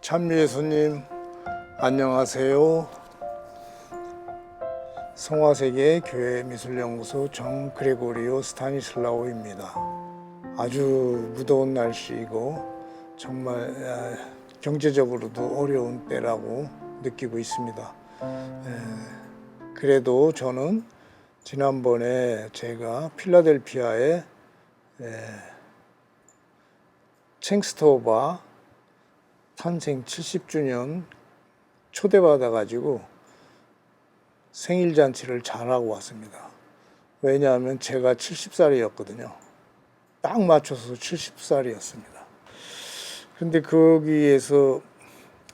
참예수님 안녕하세요. 성화세계 교회미술연구소 정 그레고리오 스타니슬라오입니다. 아주 무더운 날씨이고 정말 경제적으로도 어려운 때라고 느끼고 있습니다. 그래도 저는 지난번에 제가 필라델피아에 챙스토바 탄생 70주년 초대받아 가지고 생일 잔치를 잘하고 왔습니다. 왜냐하면 제가 70살이었거든요. 딱 맞춰서 70살이었습니다. 근데 거기에서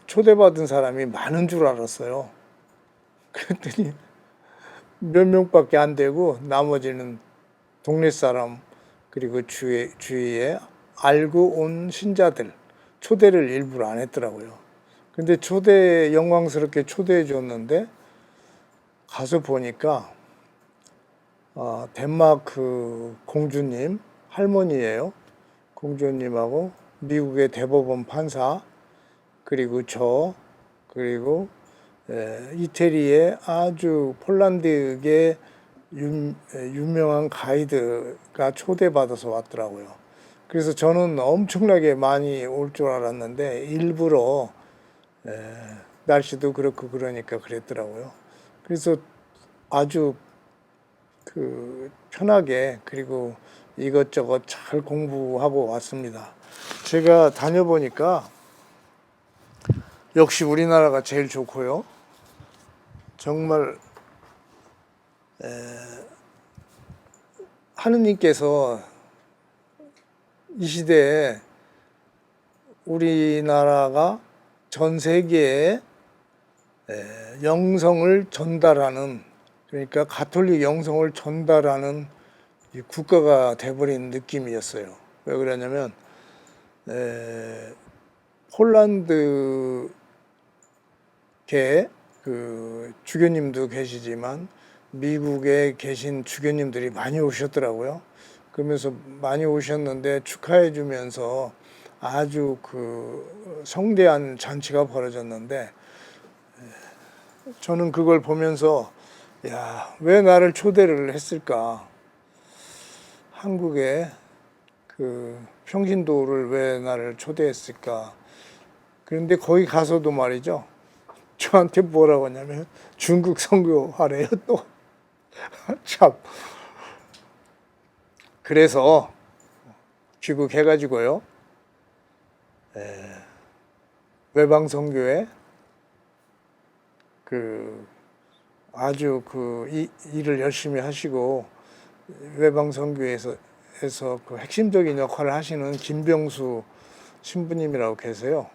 초대받은 사람이 많은 줄 알았어요. 그랬더니 몇 명밖에 안 되고 나머지는 동네 사람 그리고 주위에 알고 온 신자들 초대를 일부러 안 했더라고요. 근데 영광스럽게 초대해 줬는데 가서 보니까 덴마크 공주님 할머니예요. 공주님하고 미국의 대법원 판사 그리고 그리고 이태리의 아주 폴란드계 유명한 가이드가 초대받아서 왔더라고요. 그래서 저는 엄청나게 많이 올 줄 알았는데 일부러 날씨도 그렇고 그러니까 그랬더라고요. 그래서 아주 편하게 그리고 이것저것 잘 공부하고 왔습니다. 제가 다녀보니까 역시 우리나라가 제일 좋고요. 정말 하느님께서 이 시대에 우리나라가 전 세계에 영성을 전달하는, 그러니까 가톨릭 영성을 전달하는 국가가 돼버린 느낌이었어요. 왜 그러냐면 폴란드계 주교님도 계시지만 미국에 계신 주교님들이 많이 오셨더라고요. 그러면서 많이 오셨는데 축하해 주면서 아주 성대한 잔치가 벌어졌는데 저는 그걸 보면서 왜 나를 초대를 했을까? 한국에 평신도를 왜 나를 초대했을까? 그런데 거기 가서도 말이죠. 저한테 뭐라고 하냐면 중국 선교하래요 또. 참. 그래서 귀국해가지고요. 외방선교회 아주 일을 열심히 하시고 외방선교회에서 핵심적인 역할을 하시는 김병수 신부님이라고 계세요.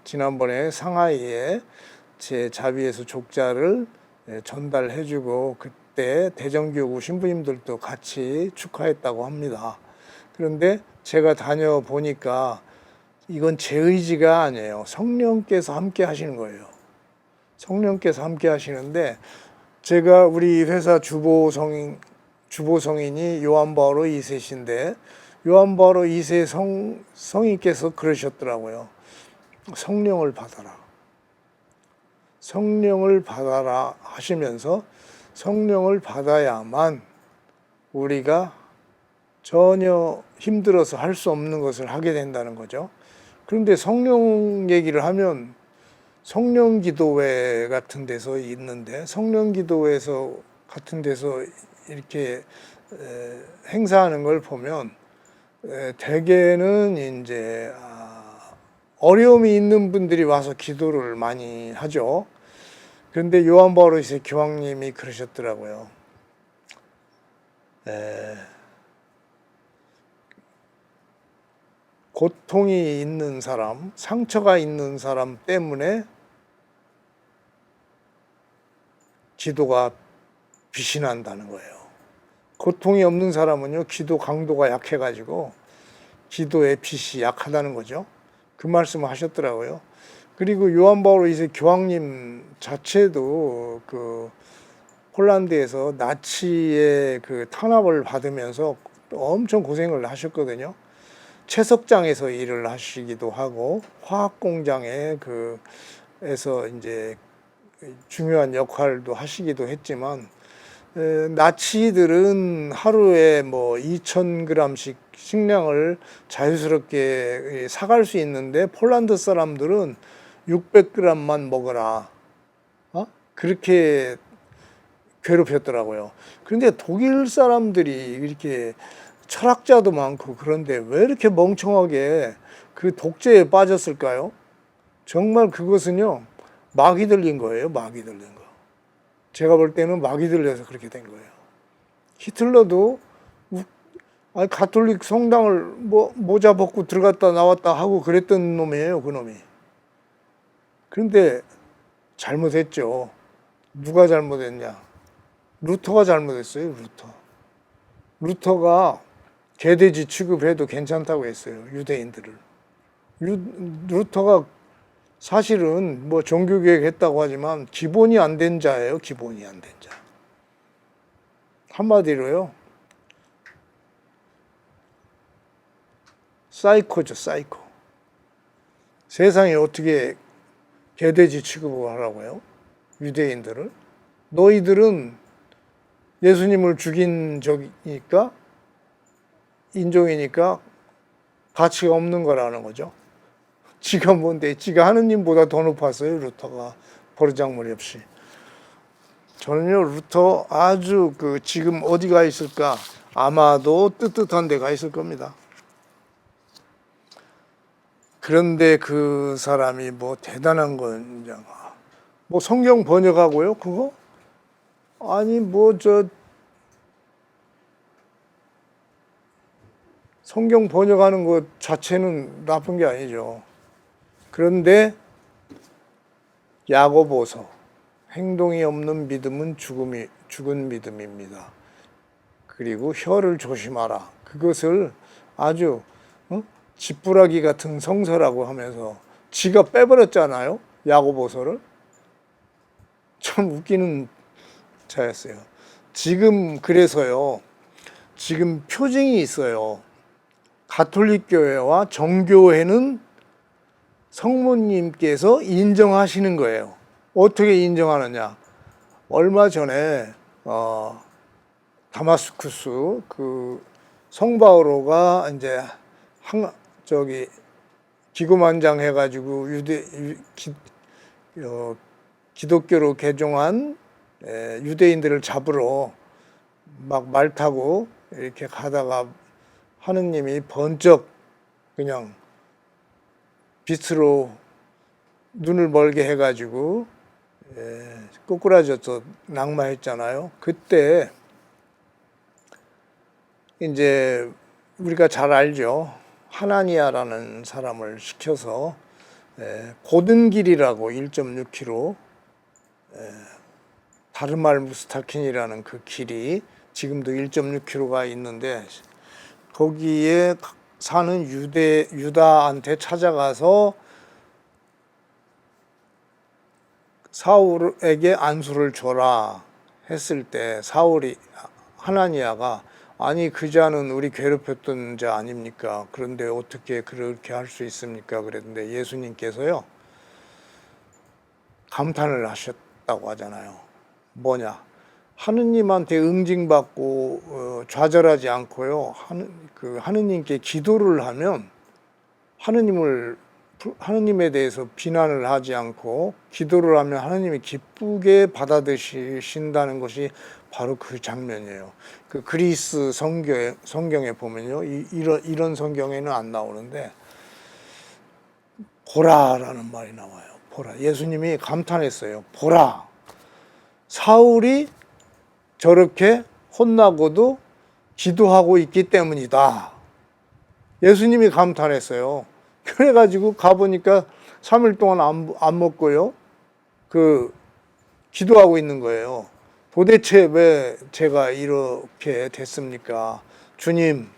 지난번에 상하이에 제 자비에서 족자를 전달해주고 그때 대전교구 신부님들도 같이 축하했다고 합니다. 그런데 제가 다녀보니까 이건 제 의지가 아니에요. 성령께서 함께 하시는 거예요. 성령께서 함께 하시는데 제가 우리 회사 주보성인이 요한 바오로 2세신데 요한 바오로 2세 성인께서 그러셨더라고요. 성령을 받아라. 성령을 받아라 하시면서 성령을 받아야만 우리가 전혀 힘들어서 할 수 없는 것을 하게 된다는 거죠. 그런데 성령 얘기를 하면 성령기도회 같은 데서 있는데 성령기도회에서 같은 데서 이렇게 행사하는 걸 보면 대개는 이제 어려움이 있는 분들이 와서 기도를 많이 하죠. 그런데 요한 바오로 2세 교황님이 그러셨더라고요. 고통이 있는 사람, 상처가 있는 사람 때문에 기도가 빛이 난다는 거예요. 고통이 없는 사람은요, 기도 강도가 약해가지고 기도의 빛이 약하다는 거죠. 그 말씀을 하셨더라고요. 그리고 요한 바오로 2세 교황님 자체도 폴란드에서 나치의 탄압을 받으면서 엄청 고생을 하셨거든요. 채석장에서 일을 하시기도 하고 화학 공장에 에서 이제 중요한 역할도 하시기도 했지만 나치들은 하루에 뭐 2,000g씩 식량을 자유스럽게 사갈 수 있는데 폴란드 사람들은 600g만 먹어라. 그렇게 괴롭혔더라고요. 그런데 독일 사람들이 이렇게 철학자도 많고 그런데 왜 이렇게 멍청하게 그 독재에 빠졌을까요? 정말 그것은요, 마귀 들린 거예요. 마귀 들린 거. 제가 볼 때는 마귀 들려서 그렇게 된 거예요. 히틀러도 가톨릭 성당을 모자 벗고 들어갔다 나왔다 하고 그랬던 놈이에요. 그 놈이. 그런데 잘못했죠. 누가 잘못했냐? 루터가 잘못했어요. 루터가 개돼지 취급해도 괜찮다고 했어요. 유대인들을. 루터가 사실은 뭐 종교개혁 했다고 하지만 기본이 안 된 자예요. 기본이 안 된 자. 한마디로요. 사이코죠. 사이코. 세상에 어떻게 개돼지 취급을 하라고요? 유대인들을. 너희들은 예수님을 죽인 적이니까 인종이니까 가치가 없는 거라는 거죠. 지가 뭔데? 지가 하느님보다 더 높았어요. 루터가 버르장머리 없이. 저는요 루터 아주 지금 어디가 있을까? 아마도 뜨뜻한 데가 있을 겁니다. 그런데 그 사람이 뭐 대단한 건 뭐 성경 번역하고요 그거? 아니 성경 번역하는 것 자체는 나쁜 게 아니죠. 그런데 야고보서 행동이 없는 믿음은 죽은 믿음입니다. 그리고 혀를 조심하라. 그것을 아주 지푸라기 같은 성서라고 하면서 지가 빼버렸잖아요. 야고보서를. 참 웃기는 자였어요. 지금 그래서요. 지금 표징이 있어요. 가톨릭 교회와 정교회는 성모님께서 인정하시는 거예요. 어떻게 인정하느냐? 얼마 전에 다마스쿠스 성바오로가 이제 기고만장 해가지고 기독교로 개종한 유대인들을 잡으러 막 말 타고 이렇게 가다가 하느님이 번쩍 그냥 빛으로 눈을 멀게 해가지고 꼬꾸라져서 낙마했잖아요. 그때 이제 우리가 잘 알죠. 하나니아라는 사람을 시켜서 고든길이라고 1.6km 다르말 무스타킨이라는 그 길이 지금도 1.6km가 있는데 거기에 사는 유다한테 찾아가서 사울에게 안수를 줘라 했을 때 하나니아가 아니 그 자는 우리 괴롭혔던 자 아닙니까? 그런데 어떻게 그렇게 할 수 있습니까? 그랬는데 예수님께서요 감탄을 하셨다고 하잖아요. 뭐냐? 하느님한테 응징받고 좌절하지 않고요. 하느님께 기도를 하면 하느님에 대해서 비난을 하지 않고 기도를 하면 하느님이 기쁘게 받아들이신다는 것이 바로 그 장면이에요. 그 그리스 성경에 보면요. 이런 성경에는 안 나오는데 보라라는 말이 나와요. 보라. 예수님이 감탄했어요. 보라. 사울이 저렇게 혼나고도 기도하고 있기 때문이다. 예수님이 감탄했어요. 그래가지고 가보니까 3일 동안 안 먹고요. 기도하고 있는 거예요. 도대체 왜 제가 이렇게 됐습니까? 주님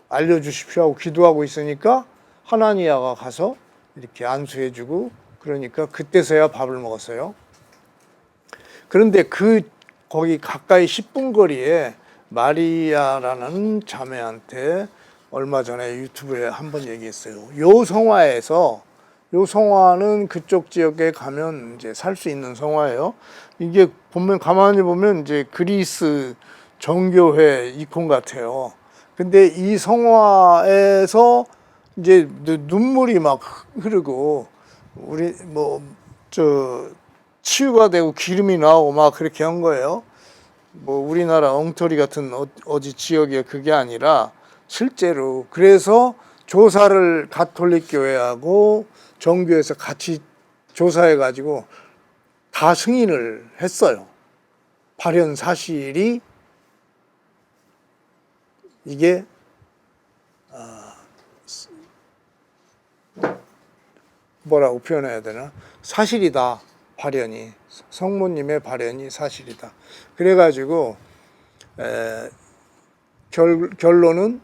알려주십시오 하고 기도하고 있으니까 하나니아가 가서 이렇게 안수해주고 그러니까 그때서야 밥을 먹었어요. 그런데 거기 가까이 10분 거리에 마리아라는 자매한테 얼마 전에 유튜브에 한번 얘기했어요. 요 성화에서, 요 성화는 그쪽 지역에 가면 이제 살 수 있는 성화예요. 이게 보면, 가만히 보면 이제 그리스 정교회 이콘 같아요. 근데 이 성화에서 이제 눈물이 막 흐르고, 우리 치유가 되고 기름이 나오고 막 그렇게 한 거예요. 뭐 우리나라 엉터리 같은 어디 지역에 그게 아니라 실제로. 그래서 조사를 가톨릭 교회하고 정교에서 같이 조사해 가지고 다 승인을 했어요. 발현 사실이 이게 뭐라고 표현해야 되나? 사실이다. 발현이, 성모님의 발현이 사실이다. 그래가지고 결론은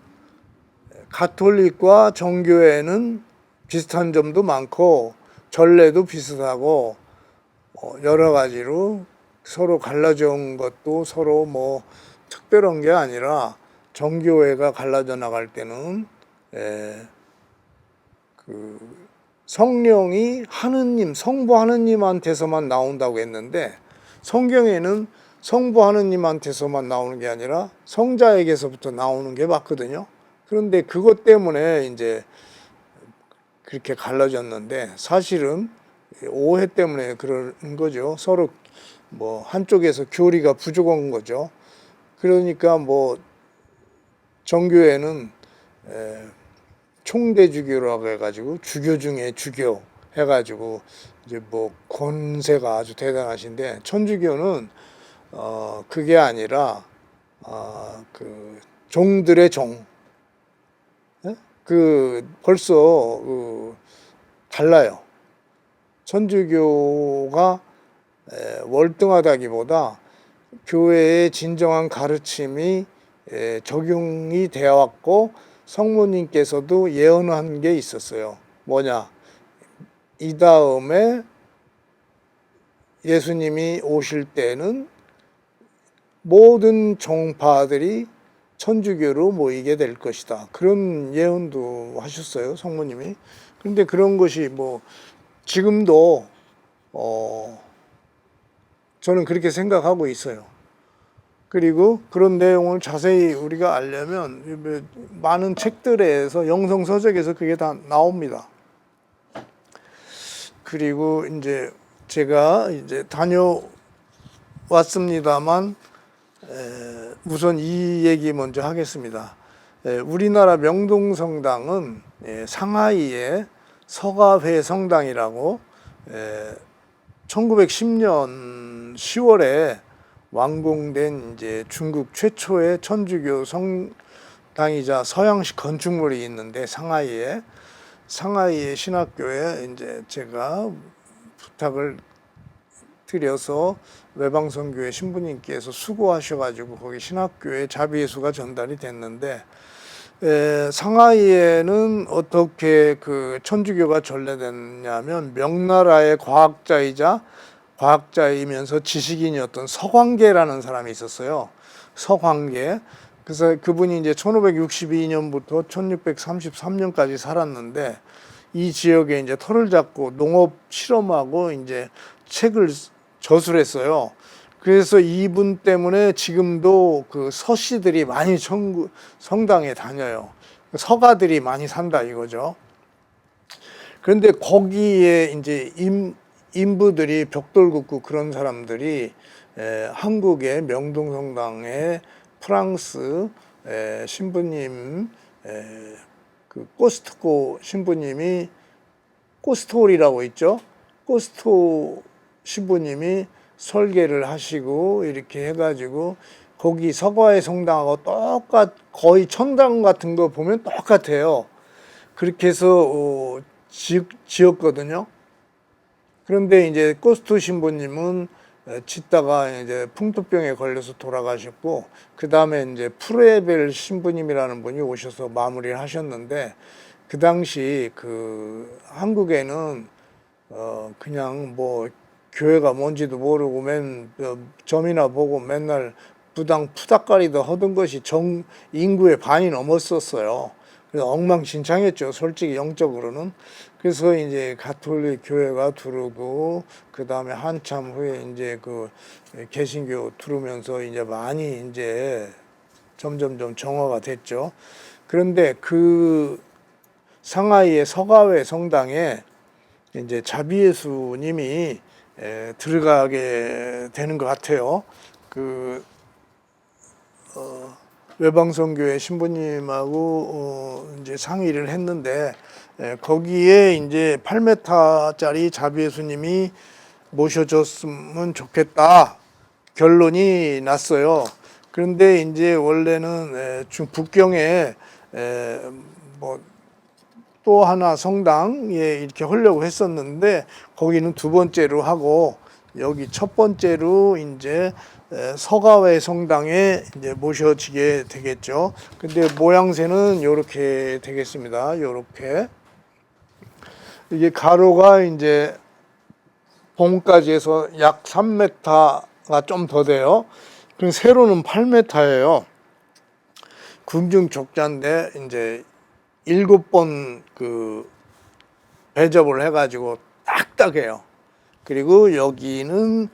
가톨릭과 정교회는 비슷한 점도 많고 전례도 비슷하고 여러 가지로 서로 갈라져 온 것도 서로 뭐 특별한 게 아니라, 정교회가 갈라져 나갈 때는 그 성령이 하느님, 성부 하느님한테서만 나온다고 했는데, 성경에는 성부 하느님한테서만 나오는 게 아니라 성자에게서부터 나오는 게 맞거든요. 그런데 그것 때문에 이제 그렇게 갈라졌는데, 사실은 오해 때문에 그런 거죠. 서로 뭐 한쪽에서 교리가 부족한 거죠. 그러니까 뭐 정교회는 총대주교라고 해가지고 주교 중에 주교 해가지고 이제 뭐 권세가 아주 대단하신데, 천주교는 그게 아니라 그 종들의 종, 그 벌써 달라요. 천주교가 월등하다기보다 교회의 진정한 가르침이 적용이 되어 왔고, 성모님께서도 예언한 게 있었어요. 뭐냐? 이 다음에 예수님이 오실 때는 모든 종파들이 천주교로 모이게 될 것이다. 그런 예언도 하셨어요, 성모님이. 그런데 그런 것이 뭐 지금도 저는 그렇게 생각하고 있어요. 그리고 그런 내용을 자세히 우리가 알려면 많은 책들에서, 영성서적에서 그게 다 나옵니다. 그리고 이제 제가 이제 다녀왔습니다만, 우선 이 얘기 먼저 하겠습니다. 우리나라 명동성당은 상하이의 서가회 성당이라고 1910년 10월에 완공된 이제 중국 최초의 천주교 성당이자 서양식 건축물이 있는데, 상하이의 신학교에 이제 제가 부탁을 드려서 외방선교회 신부님께서 수고하셔가지고 거기 신학교에 자비예수가 전달이 됐는데, 상하이에는 어떻게 그 천주교가 전래됐냐면, 명나라의 과학자이면서 지식인이었던 서광계라는 사람이 있었어요. 서광계. 그래서 그분이 이제 1562년부터 1633년까지 살았는데, 이 지역에 이제 터를 잡고 농업 실험하고 이제 책을 저술했어요. 그래서 이분 때문에 지금도 그 서씨들이 많이 성당에 다녀요. 서가들이 많이 산다 이거죠. 그런데 거기에 이제 인부들이, 벽돌 긋고 그런 사람들이 한국의 명동성당에 프랑스 신부님, 그 코스트코 신부님이, 코스톨이라고 있죠. 코스토 신부님이 설계를 하시고 이렇게 해가지고 거기 서가의 성당하고 거의 천당 같은 거 보면 똑같아요. 그렇게 해서 지었거든요. 그런데 이제 코스토 신부님은 짓다가 이제 풍토병에 걸려서 돌아가셨고, 그 다음에 이제 프레벨 신부님이라는 분이 오셔서 마무리를 하셨는데, 그 당시 그 한국에는 그냥 뭐 교회가 뭔지도 모르고 점이나 보고 맨날 부당 푸닥거리도 하던 것이 인구의 반이 넘었었어요. 그래서 엉망진창했죠. 솔직히 영적으로는. 그래서 이제 가톨릭 교회가 두르고 그 다음에 한참 후에 이제 그 개신교 두르면서 이제 많이 이제 점점점 정화가 됐죠. 그런데 그 상하이의 서가회 성당에 이제 자비예수님이 들어가게 되는 것 같아요. 그 외방선교회 신부님하고 이제 상의를 했는데 거기에 이제 8m짜리 자비예수님이 모셔졌으면 좋겠다 결론이 났어요. 그런데 이제 원래는 북경에 뭐 또 하나 성당에 이렇게 하려고 했었는데 거기는 두 번째로 하고 여기 첫 번째로 이제 서가회 성당에 이제 모셔지게 되겠죠. 근데 모양새는 이렇게 되겠습니다. 이렇게 이게 가로가 이제 봉까지 해서 약 3m가 좀 더 돼요. 그럼 세로는 8m예요. 궁중 족자인데 이제 7번 그 배접을 해가지고 딱딱해요. 그리고 여기는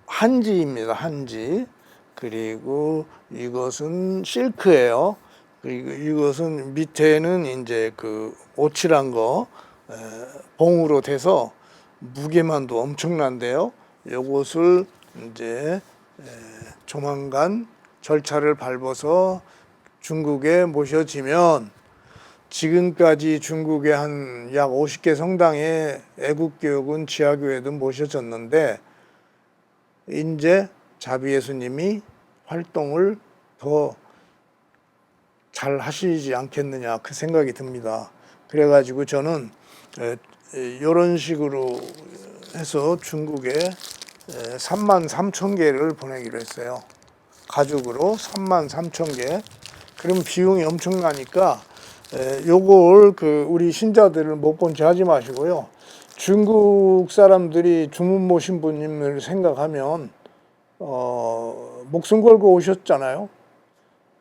한지입니다. 한지. 그리고 이것은 실크예요. 그리고 이것은 밑에는 이제 그 오칠한 거 봉으로 돼서 무게만도 엄청난데요. 요것을 이제 조만간 절차를 밟아서 중국에 모셔지면 지금까지 중국의 한 약 50개 성당에 애국교육은 지하교회든 모셔졌는데 이제 자비예수님이 활동을 더 잘 하시지 않겠느냐 그 생각이 듭니다. 그래가지고 저는 이런 식으로 해서 중국에 33,000개를 보내기로 했어요. 가죽으로 33,000개. 그럼 비용이 엄청나니까 요걸 그 우리 신자들을 못 본 채 하지 마시고요. 중국 사람들이 주문모 신부님을 생각하면 목숨 걸고 오셨잖아요.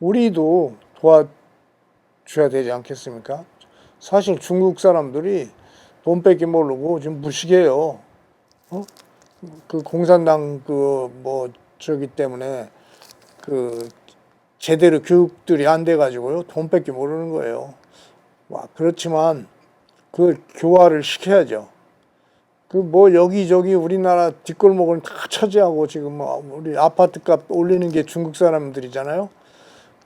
우리도 도와줘야 되지 않겠습니까? 사실 중국 사람들이 돈 뺏기 모르고 지금 무식해요. 그 공산당 그 뭐 저기 때문에 그 제대로 교육들이 안 돼가지고요. 돈 뺏기 모르는 거예요. 그렇지만 그 교화를 시켜야죠. 그 뭐 여기저기 우리나라 뒷골목을 다 차지하고 지금 우리 아파트값 올리는 게 중국 사람들이잖아요.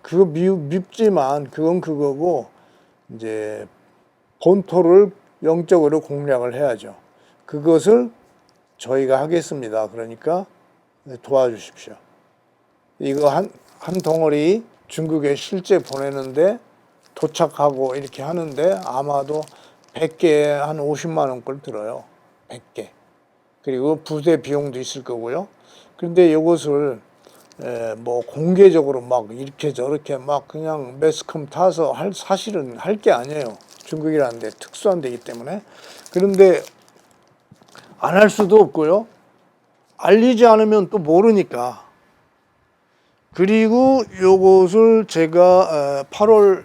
그거 밉지만 그건 그거고 이제 본토를 영적으로 공략을 해야죠. 그것을 저희가 하겠습니다. 그러니까 도와주십시오. 이거 한 덩어리 중국에 실제 보내는데 도착하고 이렇게 하는데 아마도 100개에 한 50만 원꼴 들어요. 100개. 그리고 부대 비용도 있을 거고요. 그런데 이것을 뭐 공개적으로 막 이렇게 저렇게 막 그냥 매스컴 타서 사실은 할 게 아니에요. 중국이라는 데 특수한 데이기 때문에. 그런데 안 할 수도 없고요. 알리지 않으면 또 모르니까. 그리고 요것을 제가 8월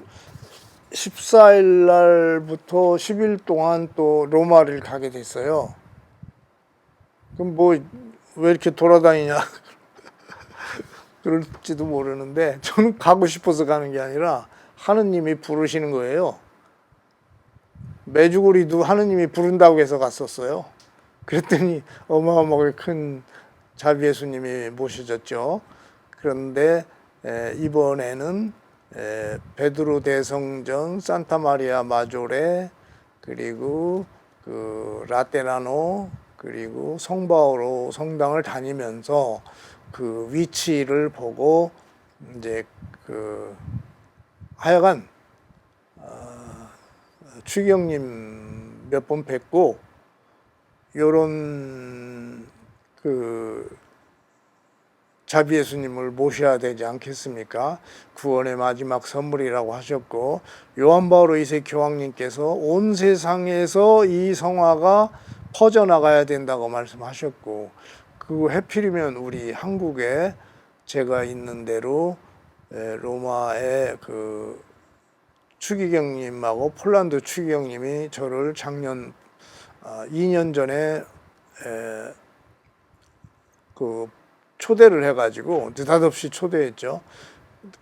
14일 날부터 10일 동안 또 로마를 가게 됐어요. 그럼 뭐 왜 이렇게 돌아다니냐 그럴지도 모르는데 저는 가고 싶어서 가는 게 아니라 하느님이 부르시는 거예요. 메주고리도 하느님이 부른다고 해서 갔었어요. 그랬더니 어마어마하게 큰 자비예수님이 모셔졌죠. 그런데 이번에는 베드로 대성전, 산타마리아 마조레, 그리고 그 라테라노, 그리고 성바오로 성당을 다니면서 그 위치를 보고 이제 그 하여간 추경님 몇 번 뵙고 요런 그 자비예수님을 모셔야 되지 않겠습니까? 구원의 마지막 선물이라고 하셨고 요한 바오로 2세 교황님께서 온 세상에서 이 성화가 퍼져나가야 된다고 말씀하셨고 그거 해필이면 우리 한국에 제가 있는 대로 로마의 그 추기경님하고 폴란드 추기경님이 저를 작년 2년 전에 그 초대를 해가지고 느닷없이 초대했죠.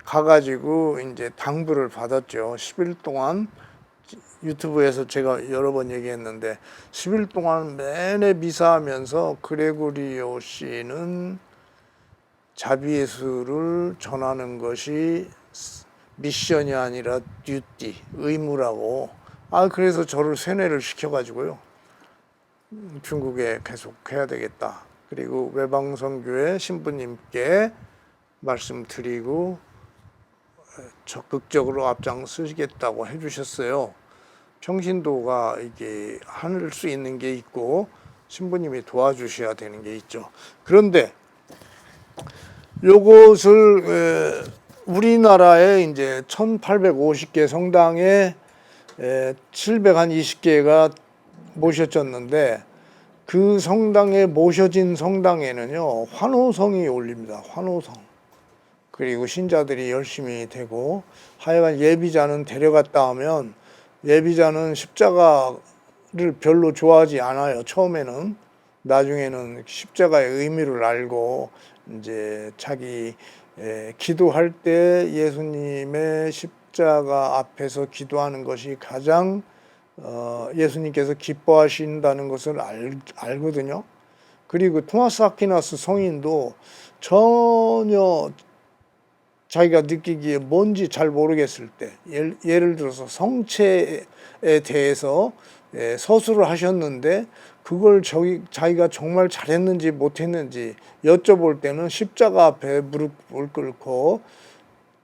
가가지고 이제 당부를 받았죠. 10일 동안 유튜브에서 제가 여러 번 얘기했는데 10일 동안 내내 미사하면서 그레고리오 씨는 자비예수를 전하는 것이 미션이 아니라 듀티, 의무라고. 그래서 저를 세뇌를 시켜가지고요. 중국에 계속 해야 되겠다. 그리고 외방선교회 신부님께 말씀드리고 적극적으로 앞장서시겠다고 해주셨어요. 평신도가 이게 할 수 있는 게 있고 신부님이 도와주셔야 되는 게 있죠. 그런데 요것을 우리나라에 이제 1850개 성당에 720개가 모셔졌는데 그 성당에 모셔진 성당에는요 환호성이 올립니다. 환호성. 그리고 신자들이 열심히 되고 하여간 예비자는 데려갔다 하면 예비자는 십자가를 별로 좋아하지 않아요. 처음에는. 나중에는 십자가의 의미를 알고 이제 자기 기도할 때 예수님의 십자가 앞에서 기도하는 것이 가장 예수님께서 기뻐하신다는 것을 알거든요. 그리고 토마스 아퀴나스 성인도 전혀 자기가 느끼기에 뭔지 잘 모르겠을 때 예를 들어서 성체에 대해서 서술을 하셨는데 그걸 자기가 정말 잘했는지 못했는지 여쭤볼 때는 십자가 앞에 무릎을 꿇고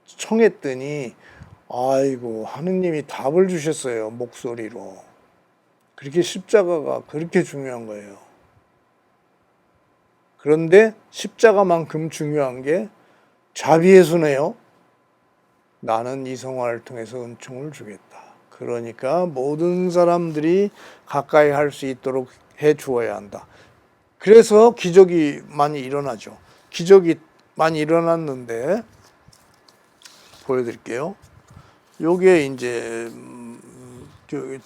청했더니 아이고 하느님이 답을 주셨어요. 목소리로. 그렇게 십자가가 그렇게 중요한 거예요. 그런데 십자가만큼 중요한 게 자비예수네요. 나는 이성화를 통해서 은총을 주겠다. 그러니까 모든 사람들이 가까이 할 수 있도록 해 주어야 한다. 그래서 기적이 많이 일어나죠. 기적이 많이 일어났는데 보여드릴게요. 요게 이제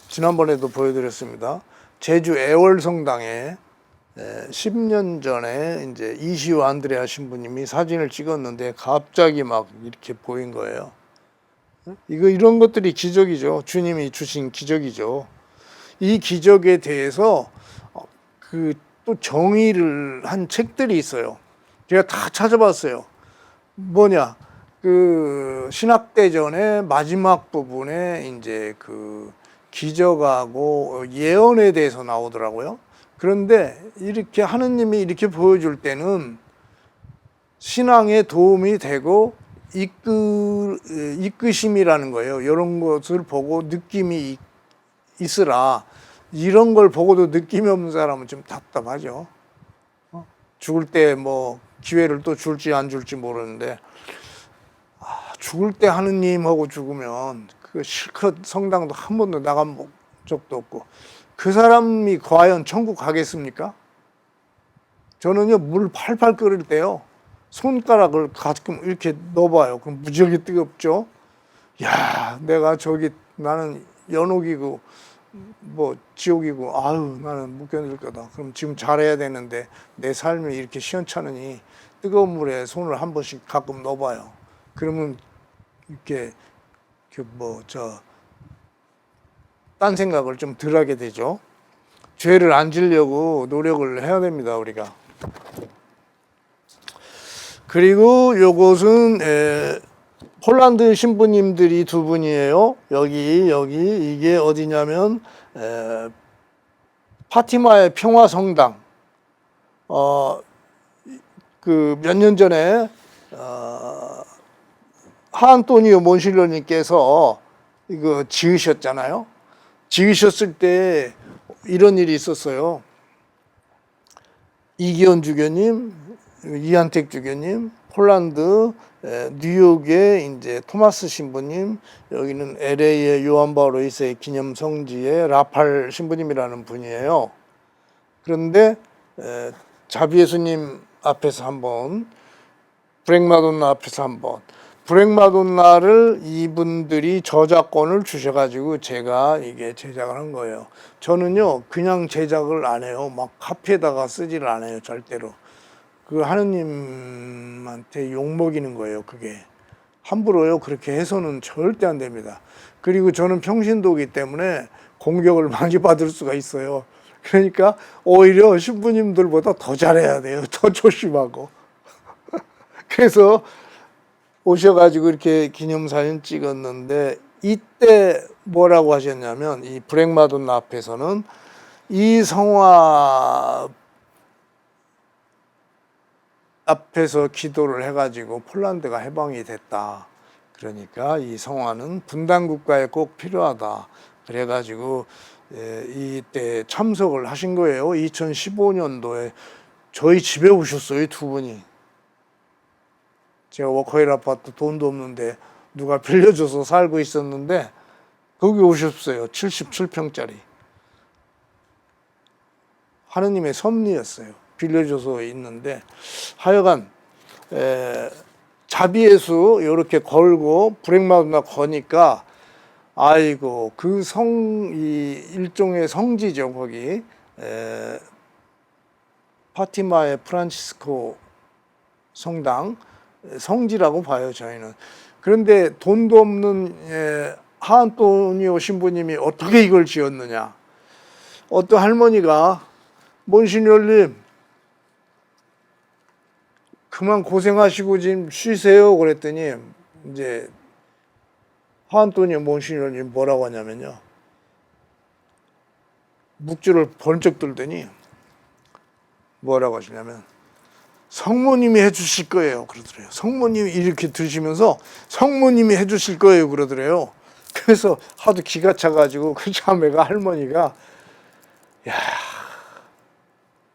지난번에도 보여드렸습니다. 제주 애월성당에 10년 전에 이제 이시우 안드레아 신부님이 사진을 찍었는데 갑자기 막 이렇게 보인 거예요. 이런 것들이 기적이죠. 주님이 주신 기적이죠. 이 기적에 대해서 또 정의를 한 책들이 있어요. 제가 다 찾아봤어요. 뭐냐, 신학대전의 마지막 부분에 이제 기적하고 예언에 대해서 나오더라고요. 그런데 이렇게 하느님이 이렇게 보여줄 때는 신앙에 도움이 되고 이끄심이라는 거예요. 이런 것을 보고 느낌이 있으라. 이런 걸 보고도 느낌이 없는 사람은 좀 답답하죠. 죽을 때 뭐 기회를 또 줄지 안 줄지 모르는데 죽을 때 하느님하고 죽으면 실컷 성당도 한 번도 나간 적도 없고 그 사람이 과연 천국 가겠습니까? 저는요 물 팔팔 끓일 때요 손가락을 가끔 이렇게 넣어봐요. 그럼 무지하게 뜨겁죠. 야, 내가 나는 연옥이고 뭐 지옥이고 아유 나는 못 견딜 거다. 그럼 지금 잘해야 되는데 내 삶이 이렇게 시원찮으니 뜨거운 물에 손을 한 번씩 가끔 넣어봐요. 그러면 이렇게 딴 생각을 좀 덜 하게 되죠. 죄를 안 지려고 노력을 해야 됩니다, 우리가. 그리고 요것은 폴란드 신부님들이 두 분이에요. 여기 이게 어디냐면 파티마의 평화성당. 몇 년 전에 하안토니오 몬실로님께서 이거 지으셨잖아요. 지으셨을 때 이런 일이 있었어요. 이기현 주교님, 이한택 주교님, 폴란드 뉴욕의 이제 토마스 신부님, 여기는 LA의 요한 바오로 2세 기념 성지의 라팔 신부님이라는 분이에요. 그런데 자비예수님 앞에서 한번, 브렉마돈나 앞에서 한번, 브렉마돈나를 이분들이 저작권을 주셔가지고 제가 이게 제작을 한 거예요. 저는요 그냥 제작을 안 해요. 막 카피에다가 쓰지를 않아요 절대로. 그 하느님한테 욕먹이는 거예요 그게. 함부로요 그렇게 해서는 절대 안 됩니다. 그리고 저는 평신도이기 때문에 공격을 많이 받을 수가 있어요. 그러니까 오히려 신부님들보다 더 잘해야 돼요. 더 조심하고. 그래서 오셔가지고 이렇게 기념사진 찍었는데 이때 뭐라고 하셨냐면 이 브렉마돈나 앞에서는 이 성화 앞에서 기도를 해가지고 폴란드가 해방이 됐다. 그러니까 이 성화는 분단 국가에 꼭 필요하다. 그래가지고 이때 참석을 하신 거예요. 2015년도에 저희 집에 오셨어요 두 분이. 제가 워커힐 아파트 돈도 없는데 누가 빌려줘서 살고 있었는데 거기 오셨어요. 77평짜리. 하느님의 섭리였어요. 빌려줘서 있는데 하여간 자비예수 이렇게 걸고 브렉마돈나 거니까 아이고 그 이 일종의 성지죠 거기 파티마의 프란치스코 성당 성지라고 봐요 저희는. 그런데 돈도 없는 하안토니오 신부님이 어떻게 이걸 지었느냐. 어떤 할머니가 몬시뇰님 그만 고생하시고 지금 쉬세요 그랬더니 이제 하안토니오 몬시뇰님 뭐라고 하냐면요 묵주를 번쩍 들더니 뭐라고 하시냐면 성모님이 해주실 거예요 그러더래요. 성모님이 이렇게 드시면서 성모님이 해주실 거예요 그러더래요. 그래서 하도 기가 차가지고 그 자매가 할머니가 야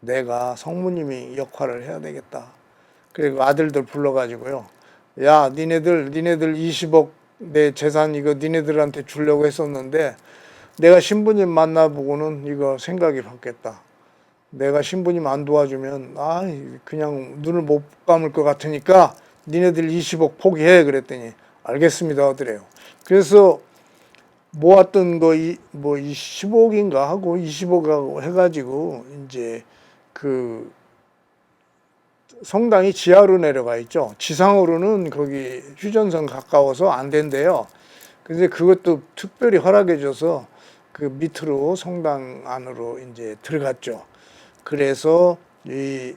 내가 성모님이 역할을 해야 되겠다. 그리고 아들들 불러가지고요 야 니네들 20억 내 재산 이거 니네들한테 주려고 했었는데 내가 신부님 만나보고는 이거 생각이 바뀌었다. 내가 신부님 안 도와주면 그냥 눈을 못 감을 것 같으니까 니네들 20억 포기해 그랬더니 알겠습니다 하더래요. 그래서 모았던 거 뭐 15억인가 하고 20억 해가지고 이제 그 성당이 지하로 내려가 있죠. 지상으로는 거기 휴전선 가까워서 안 된대요. 근데 그것도 특별히 허락해줘서 그 밑으로 성당 안으로 이제 들어갔죠. 그래서 이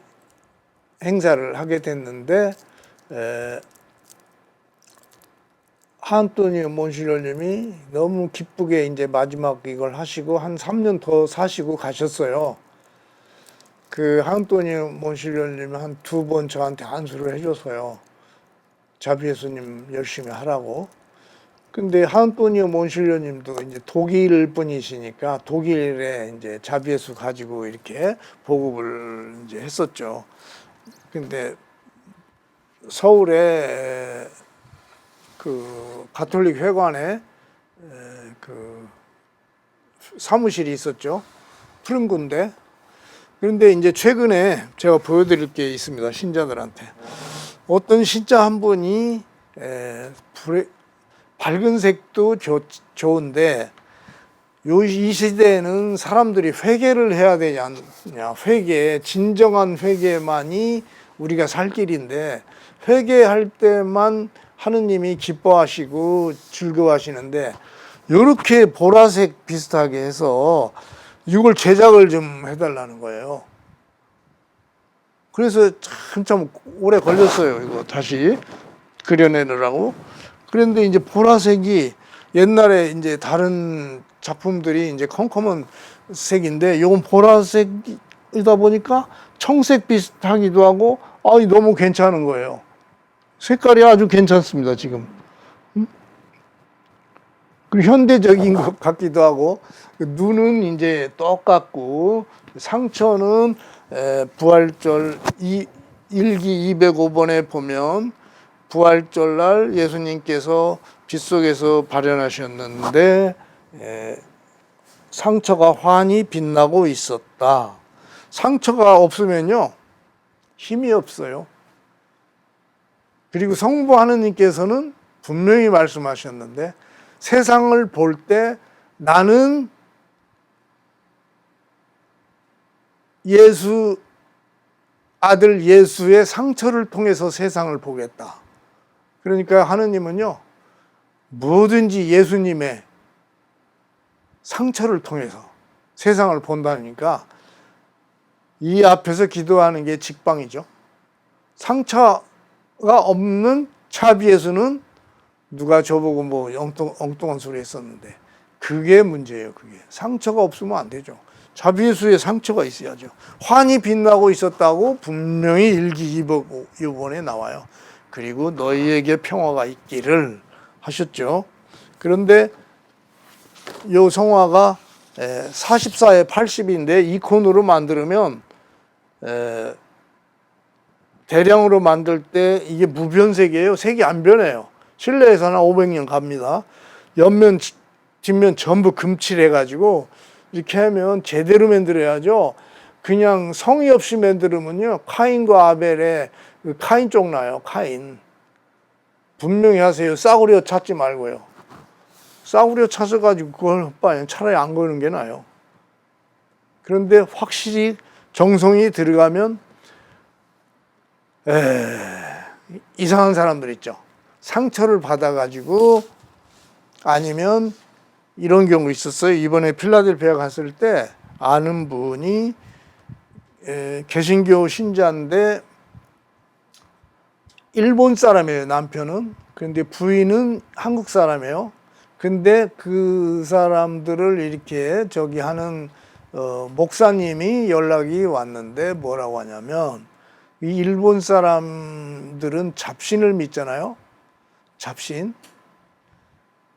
행사를 하게 됐는데 하안토니오 몬시뇰님이 너무 기쁘게 이제 마지막 이걸 하시고 한 3년 더 사시고 가셨어요. 그 하안토니오 몬시뇰님이 한 2번 저한테 안수를 해줘서요. 자비예수님 열심히 하라고. 근데 하안토니오 몬시뇰님도 이제 독일 분이시니까 독일에 이제 자비예수 가지고 이렇게 보급을 이제 했었죠. 근데 서울에 그 가톨릭 회관에 그 사무실이 있었죠. 푸른 군데. 그런데 이제 최근에 제가 보여드릴 게 있습니다. 신자들한테. 어떤 신자 한 분이 밝은 색도 좋은데 이 시대에는 사람들이 회개를 해야 되지 않냐. 회개, 진정한 회개만이 우리가 살 길인데 회개할 때만 하느님이 기뻐하시고 즐거워하시는데 이렇게 보라색 비슷하게 해서 이걸 제작을 좀 해달라는 거예요. 그래서 참 오래 걸렸어요. 이거 다시 그려내느라고. 그런데 이제 보라색이 옛날에 이제 다른 작품들이 이제 컴컴한 색인데 이건 보라색이다 보니까 청색 비슷하기도 하고 너무 괜찮은 거예요. 색깔이 아주 괜찮습니다 지금. 그리고 현대적인 것 같기도 하고 눈은 이제 똑같고 상처는 부활절 일기 205번에 보면 부활절날 예수님께서 빗속에서 발현하셨는데 상처가 환히 빛나고 있었다. 상처가 없으면요 힘이 없어요. 그리고 성부 하느님께서는 분명히 말씀하셨는데 세상을 볼 때 나는 예수 아들 예수의 상처를 통해서 세상을 보겠다. 그러니까 하느님은요, 뭐든지 예수님의 상처를 통해서 세상을 본다니까 이 앞에서 기도하는 게 직방이죠. 상처가 없는 차비 예수는 누가 저보고 뭐 엉뚱한 소리 했었는데 그게 문제예요. 그게 상처가 없으면 안 되죠. 차비 예수의 상처가 있어야죠. 환히 빛나고 있었다고 분명히 일기예보에 나와요. 그리고 너희에게 평화가 있기를 하셨죠. 그런데 이 성화가 44에 80인데 이콘으로 만들면 대량으로 만들 때 이게 무변색이에요. 색이 안 변해요. 실내에서는 500년 갑니다. 옆면 뒷면 전부 금칠해가지고 이렇게 하면 제대로 만들어야죠. 그냥 성의 없이 만들면요, 카인과 아벨의 카인 쪽 나요. 카인. 분명히 하세요. 싸구려 찾지 말고요. 싸구려 찾아가지고 그걸 헛바요. 차라리 안 거는 게 나아요. 그런데 확실히 정성이 들어가면 이상한 사람들 있죠. 상처를 받아가지고 아니면 이런 경우 있었어요. 이번에 필라델피아 갔을 때 아는 분이 개신교 신자인데 일본 사람이에요. 남편은. 그런데 부인은 한국 사람이에요. 근데 그 사람들을 이렇게 저기 하는 목사님이 연락이 왔는데 뭐라고 하냐면 이 일본 사람들은 잡신을 믿잖아요.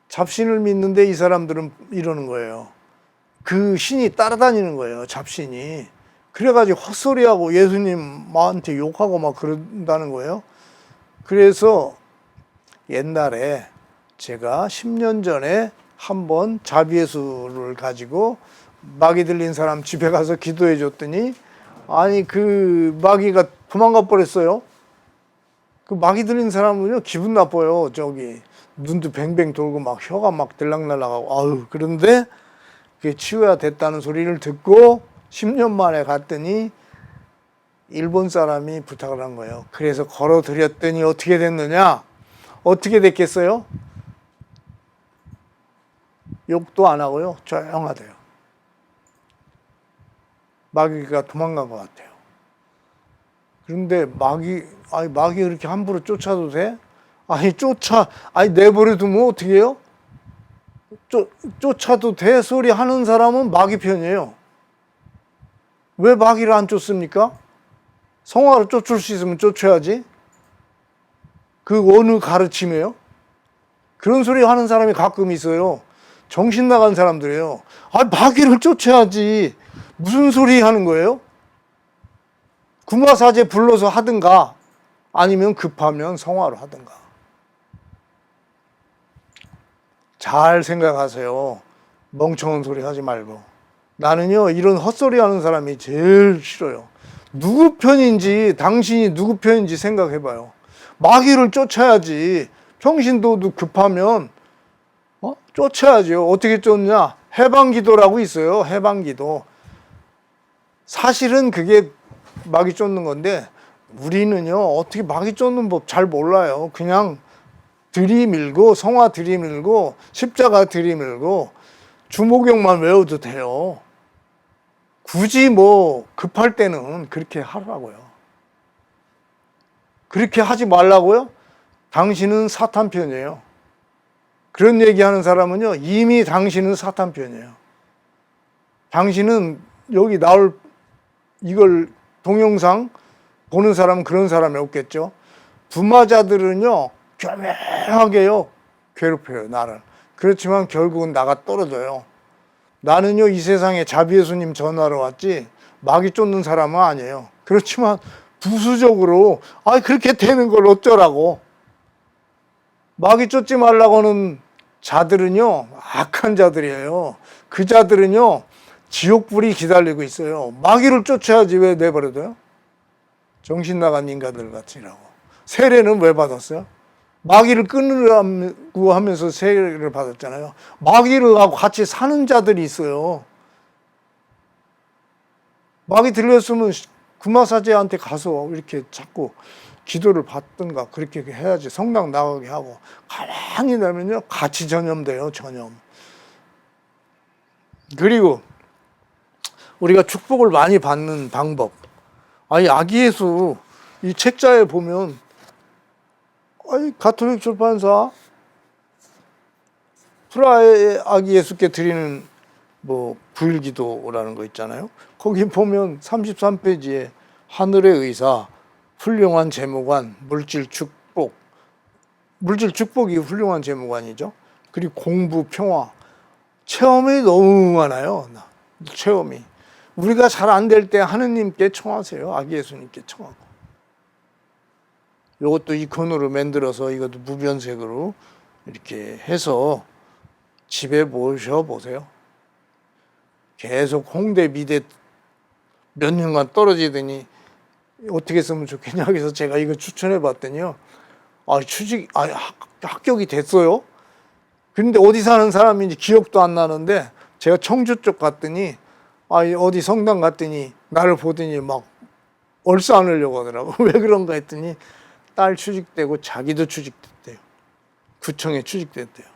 잡신을 믿는데 이 사람들은 이러는 거예요. 그 신이 따라다니는 거예요. 잡신이. 그래가지고 헛소리하고 예수님한테 욕하고 막 그런다는 거예요. 그래서 옛날에 제가 10년 전에 한번 자비예수를 가지고 마귀 들린 사람 집에 가서 기도해 줬더니 아니 그 마귀가 도망가 버렸어요. 그 마귀 들린 사람은요 기분 나빠요. 저기 눈도 뱅뱅 돌고 막 혀가 막 들락날락하고 아유. 그런데 그게 치유가 됐다는 소리를 듣고 10년 만에 갔더니 일본 사람이 부탁을 한 거예요. 그래서 걸어 드렸더니 어떻게 됐느냐? 어떻게 됐겠어요? 욕도 안 하고요. 조용하대요. 마귀가 도망간 것 같아요. 그런데 마귀 그렇게 함부로 쫓아도 돼? 아니 내버려 두면 어떻게 해요? 쫓아도 돼 소리 하는 사람은 마귀 편이에요. 왜 마귀를 안 쫓습니까? 성화로 쫓을 수 있으면 쫓아야지. 그 어느 가르침이에요? 그런 소리 하는 사람이 가끔 있어요. 정신 나간 사람들이에요. 마귀를 쫓아야지. 무슨 소리 하는 거예요? 구마사제 불러서 하든가 아니면 급하면 성화로 하든가. 잘 생각하세요. 멍청한 소리 하지 말고. 나는요 이런 헛소리 하는 사람이 제일 싫어요. 누구 편인지 당신이 누구 편인지 생각해봐요. 마귀를 쫓아야지. 평신도도 급하면 쫓아야죠. 어떻게 쫓냐? 해방기도라고 있어요. 해방기도. 사실은 그게 마귀 쫓는 건데 우리는요 어떻게 마귀 쫓는 법 잘 몰라요. 그냥 들이밀고 성화 들이밀고 십자가 들이밀고 주목경만 외워도 돼요. 굳이 뭐 급할 때는 그렇게 하라고요. 그렇게 하지 말라고요? 당신은 사탄 편이에요. 그런 얘기하는 사람은요 이미 당신은 사탄 편이에요. 당신은 여기 나올 이걸 동영상 보는 사람은 그런 사람이 없겠죠. 부마자들은요 교묘하게요 괴롭혀요 나를. 그렇지만 결국은 나가 떨어져요. 나는요 이 세상에 자비예수님 전하러 왔지 마귀 쫓는 사람은 아니에요. 그렇지만 부수적으로 그렇게 되는 걸 어쩌라고. 마귀 쫓지 말라고 하는 자들은요 악한 자들이에요. 그 자들은요 지옥불이 기다리고 있어요. 마귀를 쫓아야지 왜 내버려둬요? 정신 나간 인간들 같이라고. 세례는 왜 받았어요? 마귀를 끊으라고 하면서 세례를 받았잖아요. 마귀를 하고 같이 사는 자들이 있어요. 마귀 들렸으면 구마사제한테 가서 이렇게 자꾸 기도를 받든가 그렇게 해야지. 성당 나가게 하고 가만히 내면요 같이 전염돼요. 전염. 그리고 우리가 축복을 많이 받는 방법. 아니 아기 예수 이 책자에 보면 가톨릭 출판사 프라하의 아기 예수께 드리는 뭐 부일기도라는 거 있잖아요. 거기 보면 33페이지에 하늘의 의사, 훌륭한 재무관, 물질 축복. 물질 축복이 훌륭한 재무관이죠. 그리고 공부, 평화. 체험이 너무 많아요. 체험이. 우리가 잘 안 될 때 하느님께 청하세요. 아기 예수님께 청하고. 이것도 이콘으로 만들어서 이것도 무변색으로 이렇게 해서 집에 모셔보세요. 계속 홍대 미대 몇 년간 떨어지더니 어떻게 쓰면 좋겠냐 해서 제가 이거 추천해 봤더니요. 합격이 됐어요. 근데 어디 사는 사람인지 기억도 안 나는데 제가 청주 쪽 갔더니 어디 성당 갔더니 나를 보더니 막 얼싸 안으려고 하더라고. 왜 그런가 했더니 딸 취직되고 자기도 취직됐대요. 구청에 취직됐대요.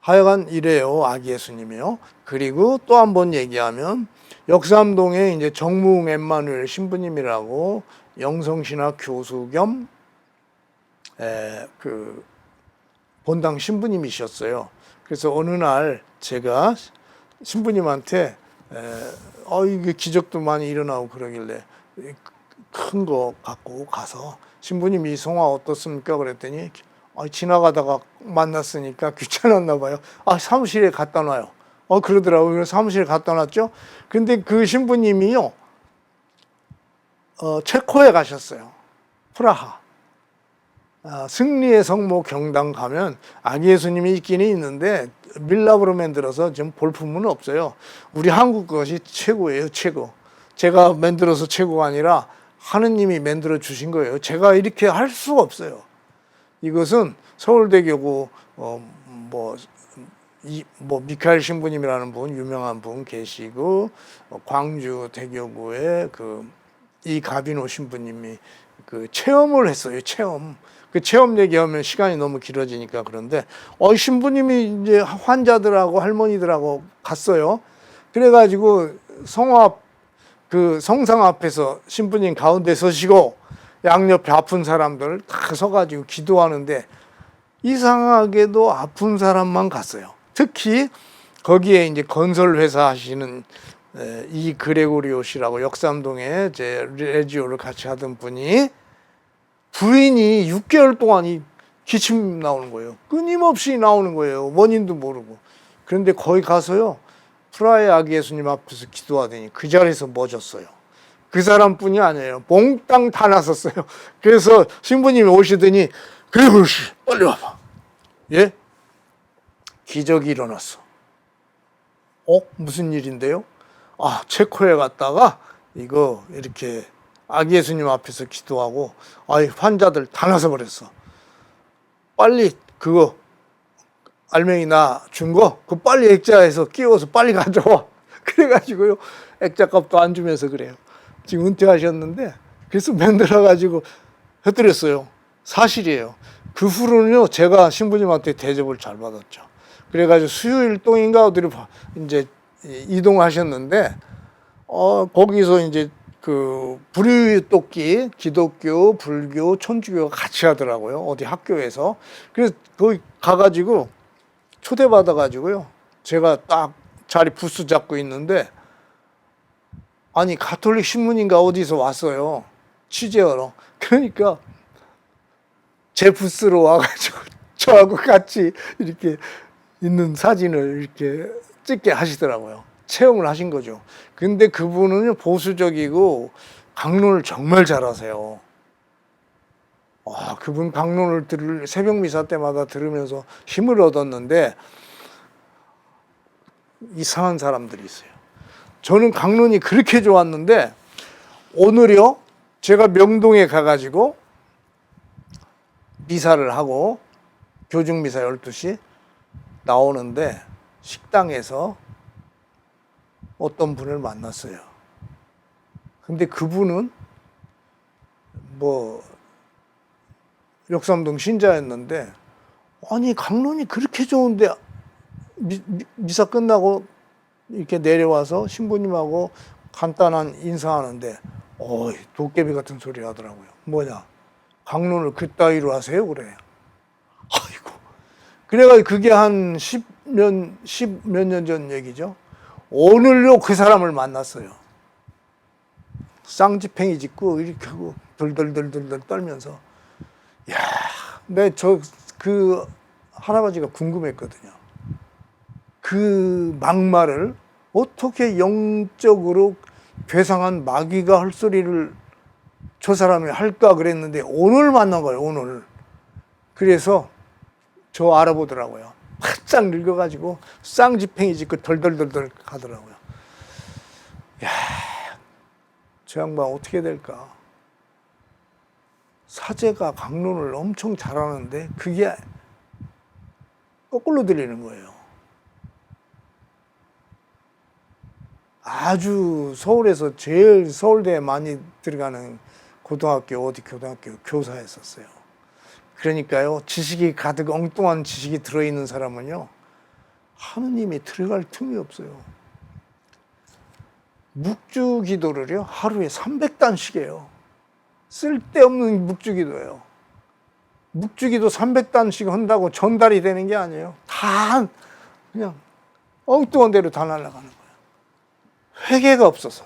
하여간 이래요. 아기 예수님이요. 그리고 또 한 번 얘기하면 역삼동에 이제 정무웅 엠마누엘 신부님이라고 영성신학 교수 겸 그 본당 신부님이셨어요. 그래서 어느 날 제가 신부님한테 이게 기적도 많이 일어나고 그러길래 큰 거 갖고 가서 신부님이 성화 어떻습니까? 그랬더니 지나가다가 만났으니까 귀찮았나 봐요. 사무실에 갖다 놔요. 그러더라고요. 그래서 사무실에 갖다 놨죠. 근데 그 신부님이요, 체코에 가셨어요. 프라하. 승리의 성모 경당 가면 아기 예수님이 있기는 있는데 밀랍으로 만들어서 지금 볼품은 없어요. 우리 한국 것이 최고예요. 최고. 제가 만들어서 최고가 아니라 하느님이 만들어 주신 거예요. 제가 이렇게 할 수가 없어요. 이것은 서울대교구 미카엘 신부님이라는 분, 유명한 분 계시고, 광주 대교구의 이가비노 신부님이 체험을 했어요. 체험. 그 체험 얘기하면 시간이 너무 길어지니까 그런데 신부님이 이제 환자들하고 할머니들하고 갔어요. 그래가지고 성상 앞에서 신부님 가운데 서시고 양옆에 아픈 사람들 다 서가지고 기도하는데 이상하게도 아픈 사람만 갔어요. 특히 거기에 이제 건설회사 하시는 이 그레고리오 씨라고 역삼동에 제 레지오를 같이 하던 분이 부인이 6개월 동안 기침 나오는 거예요. 끊임없이 나오는 거예요. 원인도 모르고. 그런데 거기 가서요. 프라하의 아기 예수님 앞에서 기도하더니 그 자리에서 멎었어요. 그 사람뿐이 아니에요. 몽땅 다 났었어요. 그래서 신부님이 오시더니 그래고리오 씨 빨리 와봐. 예? 기적이 일어났어. 무슨 일인데요? 체코에 갔다가 이거 이렇게 아기 예수님 앞에서 기도하고 환자들 다 나서 버렸어. 빨리 그거 알맹이 나 준 거 그거 빨리 액자에서 끼워서 빨리 가져와. 그래가지고요 액자값도 안 주면서 그래요. 지금 은퇴하셨는데 그래서 만들어가지고 해드렸어요. 사실이에요. 그 후로는요 제가 신부님한테 대접을 잘 받았죠. 그래가지고 수요일동인가 어디로 이제 이동하셨는데 거기서 이제 불유토끼 기독교, 불교, 천주교가 같이 하더라고요. 어디 학교에서. 그래서 거기 가가지고 초대받아가지고요. 제가 딱 자리 부스 잡고 있는데 가톨릭 신문인가 어디서 왔어요. 취재하러. 그러니까 제 부스로 와가지고 저하고 같이 이렇게 있는 사진을 이렇게 찍게 하시더라고요. 체험을 하신 거죠. 근데 그분은 보수적이고 강론을 정말 잘하세요. 그분 강론을 새벽 미사 때마다 들으면서 힘을 얻었는데 이상한 사람들이 있어요. 저는 강론이 그렇게 좋았는데 오늘요 제가 명동에 가가지고 미사를 하고 교중 미사 12시 나오는데 식당에서 어떤 분을 만났어요. 근데 그분은 뭐 역삼동 신자였는데 아니 강론이 그렇게 좋은데 미사 끝나고 이렇게 내려와서 신부님하고 간단한 인사하는데 도깨비 같은 소리 하더라고요. 뭐냐? 강론을 그따위로 하세요? 그래. 아이고. 그래가지고 그게 한 10몇 년 전 얘기죠. 오늘로 그 사람을 만났어요. 쌍지팽이 짚고 이렇게 하고 덜덜덜덜 떨면서 야, 그 할아버지가 궁금했거든요. 그 막말을 어떻게 영적으로 괴상한 마귀가 할 소리를 저 사람이 할까 그랬는데 오늘 만난 거예요. 오늘. 그래서 저 알아보더라고요. 바짝 늙어가지고 쌍지팽이 짚고 덜덜덜덜 가더라고요. 야, 저 양반 어떻게 될까? 사제가 강론을 엄청 잘하는데 그게 거꾸로 들리는 거예요. 아주 서울에서 제일 서울대에 많이 들어가는 고등학교 교사였었어요. 그러니까요, 지식이 가득 엉뚱한 지식이 들어있는 사람은요, 하느님이 들어갈 틈이 없어요. 묵주 기도를요, 하루에 300단씩 해요. 쓸데없는 묵주 기도예요. 묵주 기도 300단씩 한다고 전달이 되는 게 아니에요. 다 그냥 엉뚱한 대로 다 날아가는 거예요. 회개가 없어서.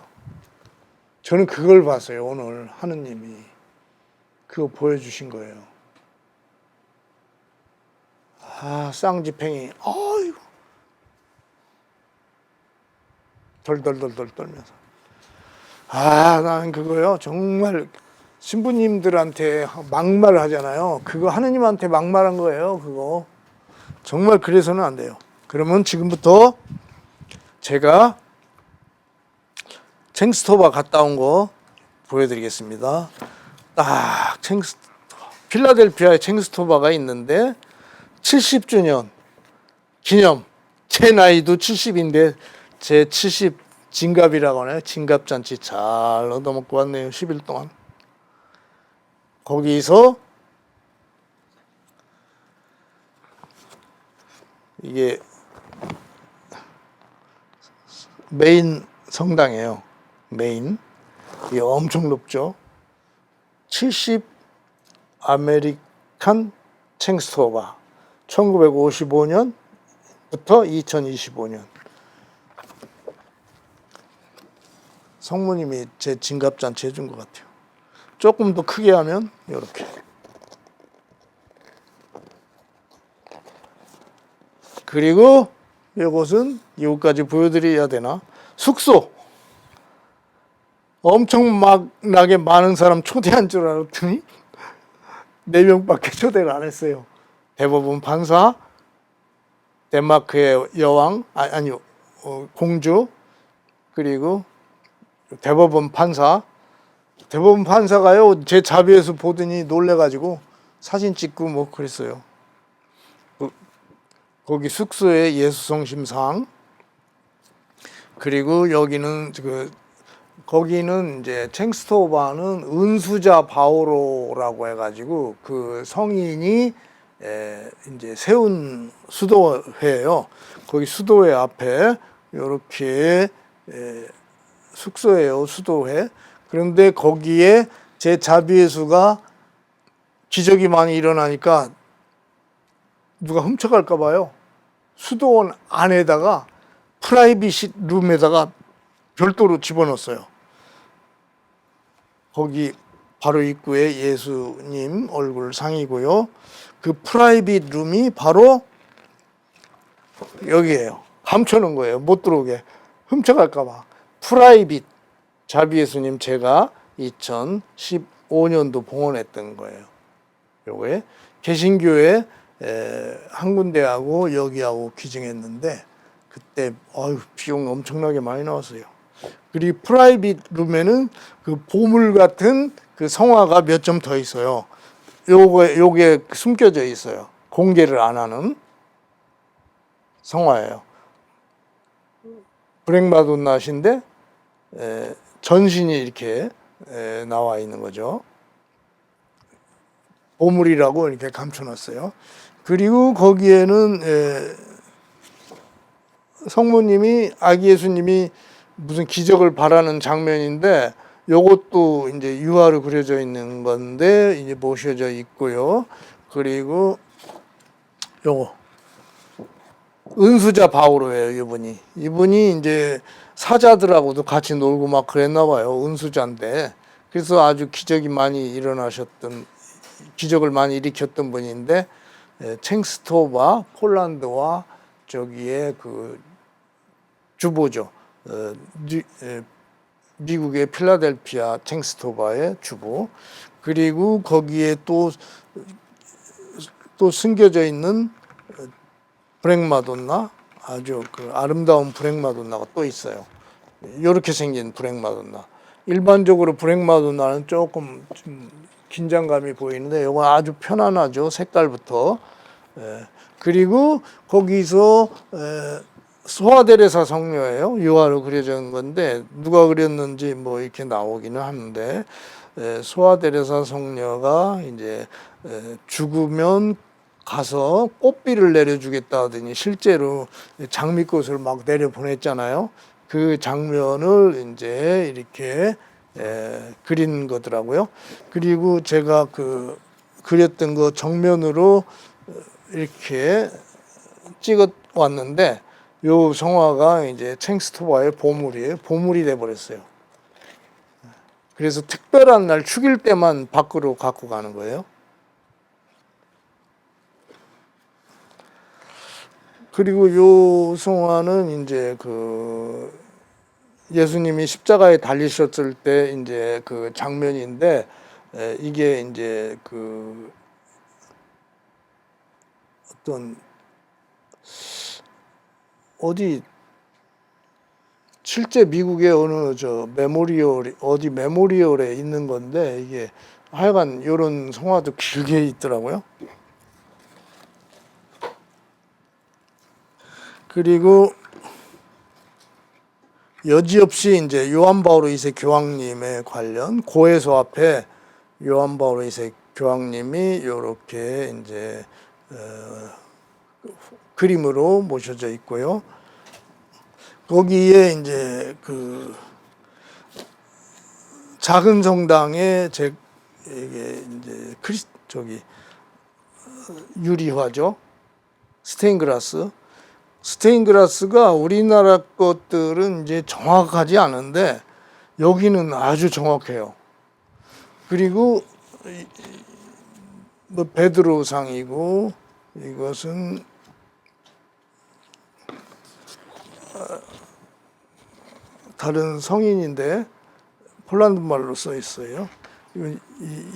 저는 그걸 봤어요. 오늘 하느님이 그거 보여주신 거예요. 쌍지팽이 아이고 덜덜덜덜 떨면서 나는 그거요 정말 신부님들한테 막말을 하잖아요. 그거 하느님한테 막말한 거예요. 그거 정말 그래서는 안 돼요. 그러면 지금부터 제가 챙스토바 갔다 온 거 보여드리겠습니다. 딱 필라델피아에 챙스토바가 있는데 70주년 기념, 제 나이도 70인데 제 70 진갑이라고 하나요? 진갑잔치 잘 얻어먹고 왔네요. 10일 동안. 거기서 이게 메인 성당이에요. 메인. 이게 엄청 높죠. 70 아메리칸 챙스토바 1955년부터 2025년. 성모님이 제 진갑잔치 해준 것 같아요. 조금 더 크게 하면 이렇게. 그리고 이것은 이것까지 보여드려야 되나? 숙소. 엄청나게 많은 사람 초대한 줄 알았더니 4명밖에 초대를 안 했어요. 대법원 판사, 덴마크의 여왕, 공주, 그리고 대법원 판사가요, 제 자비에서 보더니 놀래가지고 사진 찍고 뭐 그랬어요. 거기 숙소에 예수성심상, 그리고 여기는 거기는 이제 챙스토바는 은수자 바오로라고 해가지고 그 성인이 이제 세운 수도회예요. 거기 수도회 앞에 이렇게 숙소예요, 수도회. 그런데 거기에 제 자비예수가 기적이 많이 일어나니까 누가 훔쳐갈까 봐요. 수도원 안에다가 프라이빗 룸에다가 별도로 집어넣었어요. 거기 바로 입구에 예수님 얼굴 상이고요. 그 프라이빗 룸이 바로 여기에요. 감춰놓은 거예요. 못 들어오게. 훔쳐갈까 봐. 프라이빗 자비예수님 제가 2015년도 봉헌했던 거예요. 요거에 개신교회 한 군데하고 여기하고 기증했는데 그때 비용 엄청나게 많이 나왔어요. 그리고 프라이빗 룸에는 그 보물 같은 그 성화가 몇 점 더 있어요. 요게 숨겨져 있어요. 공개를 안 하는 성화예요. 브랭마돈나신데 전신이 이렇게 나와 있는 거죠. 보물이라고 이렇게 감춰놨어요. 그리고 거기에는 성모님이 아기 예수님이 무슨 기적을 바라는 장면인데 요것도 이제 유화로 그려져 있는 건데 이제 모셔져 있고요. 그리고 요거 은수자 바오로예요. 이분이 이제 사자들하고도 같이 놀고 막 그랬나 봐요. 은수자인데 그래서 아주 기적을 많이 일으켰던 분인데 챙스토바 폴란드와 저기에 그 주보죠. 미국의 필라델피아 챙스토바의 주보. 그리고 거기에 또 숨겨져 있는 브랭마돈나, 아주 그 아름다운 브랭마돈나가 또 있어요. 이렇게 생긴 브랭마돈나. 일반적으로 브랭마돈나는 조금 좀 긴장감이 보이는데 이건 아주 편안하죠. 색깔부터. 그리고 거기서 소아데레사 성녀예요. 유화로 그려져 있는 건데 누가 그렸는지 뭐 이렇게 나오기는 하는데 소아데레사 성녀가 이제 죽으면 가서 꽃비를 내려주겠다 하더니 실제로 장미꽃을 막 내려 보냈잖아요. 그 장면을 이제 이렇게 그린 거더라고요. 그리고 제가 그 그렸던 거 정면으로 이렇게 찍어 왔는데 요 성화가 이제 챙스토바의 보물이에요. 보물이 돼 버렸어요. 그래서 특별한 날 축일 때만 밖으로 갖고 가는 거예요. 그리고 요 성화는 이제 그 예수님이 십자가에 달리셨을 때 이제 그 장면인데 이게 이제 그 어떤 어디 실제 미국의 어느 저 메모리얼에 있는 건데 이게 하여간 이런 성화도 길게 있더라고요. 그리고 여지없이 이제 요한 바오로 2세 교황님의 관련 고해소 앞에 요한 바오로 2세 교황님이 이렇게 이제 그림으로 모셔져 있고요. 거기에 이제 그 작은 성당에 이게 이제 유리화죠. 스테인그라스가 우리나라 것들은 이제 정확하지 않은데 여기는 아주 정확해요. 그리고 뭐 베드로상이고 이것은 다른 성인인데 폴란드 말로 써 있어요.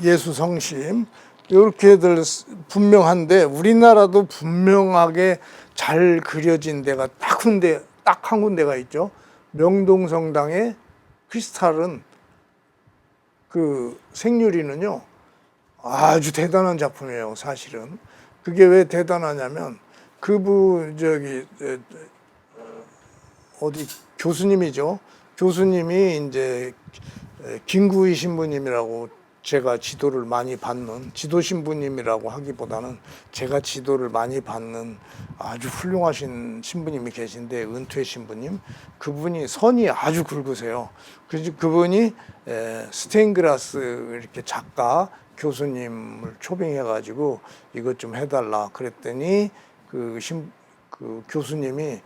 예수 성심 이렇게들 분명한데 우리나라도 분명하게 잘 그려진 데가 딱 한 군데가 있죠. 명동성당의 크리스탈은 그 생유리는요 아주 대단한 작품이에요. 사실은 그게 왜 대단하냐면 그분 어디 교수님이죠. 교수님이 이제 김구희 신부님이라고 제가 지도를 많이 받는 지도 신부님이라고 하기보다는 제가 지도를 많이 받는 아주 훌륭하신 신부님이 계신데 은퇴 신부님 그분이 선이 아주 굵으세요. 그래서 그분이 스테인그라스 이렇게 작가 교수님을 초빙해가지고 이것 좀 해달라 그랬더니 그 교수님이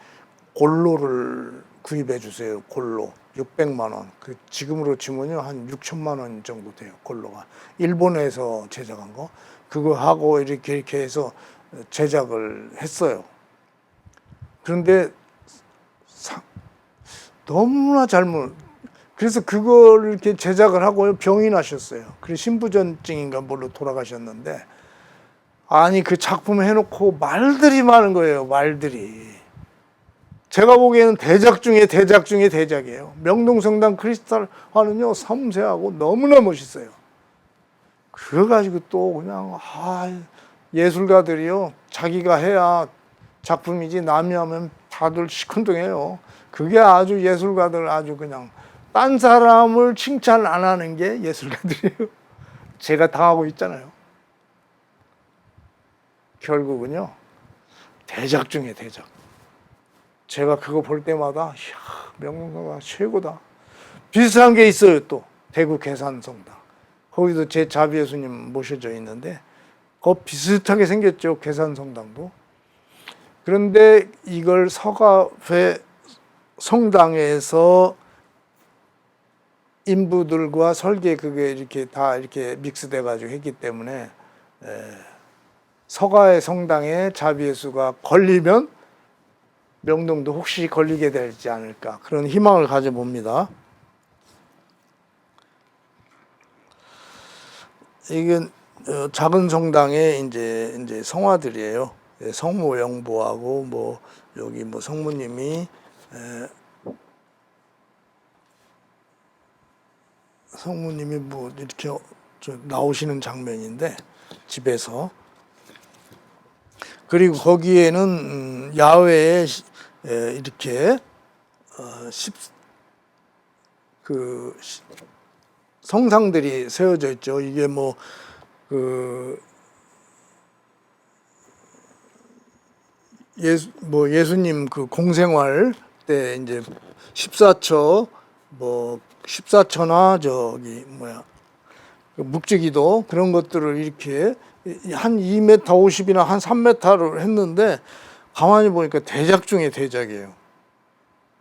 골로를 구입해 주세요. 골로 600만 원. 그 지금으로 치면요 한 6천만 원 정도 돼요. 골로가 일본에서 제작한 거 그거 하고 이렇게 해서 제작을 했어요. 그런데 너무나 그래서 그걸 이렇게 제작을 하고 병이 나셨어요. 그래서 신부전증인가 뭘로 돌아가셨는데 아니 그 작품 해놓고 말들이 많은 거예요. 말들이. 제가 보기에는 대작 중에 대작이에요. 명동성당 크리스탈 화는요 섬세하고 너무나 멋있어요. 그거 가지고 또 그냥 예술가들이요, 자기가 해야 작품이지 남이 하면 다들 시큰둥해요. 그게 아주 예술가들 아주 그냥 딴 사람을 칭찬 안 하는 게 예술가들이에요. 제가 당하고 있잖아요. 결국은요, 대작 중에 대작. 제가 그거 볼 때마다 이야, 명문가가 최고다. 비슷한 게 있어요. 또 대구 계산성당. 거기도 제 자비예수님 모셔져 있는데 그거 비슷하게 생겼죠. 계산성당도. 그런데 이걸 서가회 성당에서 인부들과 설계 그게 이렇게 다 이렇게 믹스돼 가지고 했기 때문에 서가의 성당에 자비예수가 걸리면 명동도 혹시 걸리게 되지 않을까 그런 희망을 가져봅니다. 이건 작은 성당의 이제 성화들이에요. 성모 영부하고 뭐 여기 뭐 성모님이 뭐 이렇게 나오시는 장면인데 집에서 그리고 거기에는 야외에 이렇게 성상들이 세워져 있죠. 이게 예수님 그 공생활 때 이제 14처 뭐 14처나 저기 묵지기도 그런 것들을 이렇게 한 2m 50이나 한 3m를 했는데 가만히 보니까 대작 중에 대작이에요.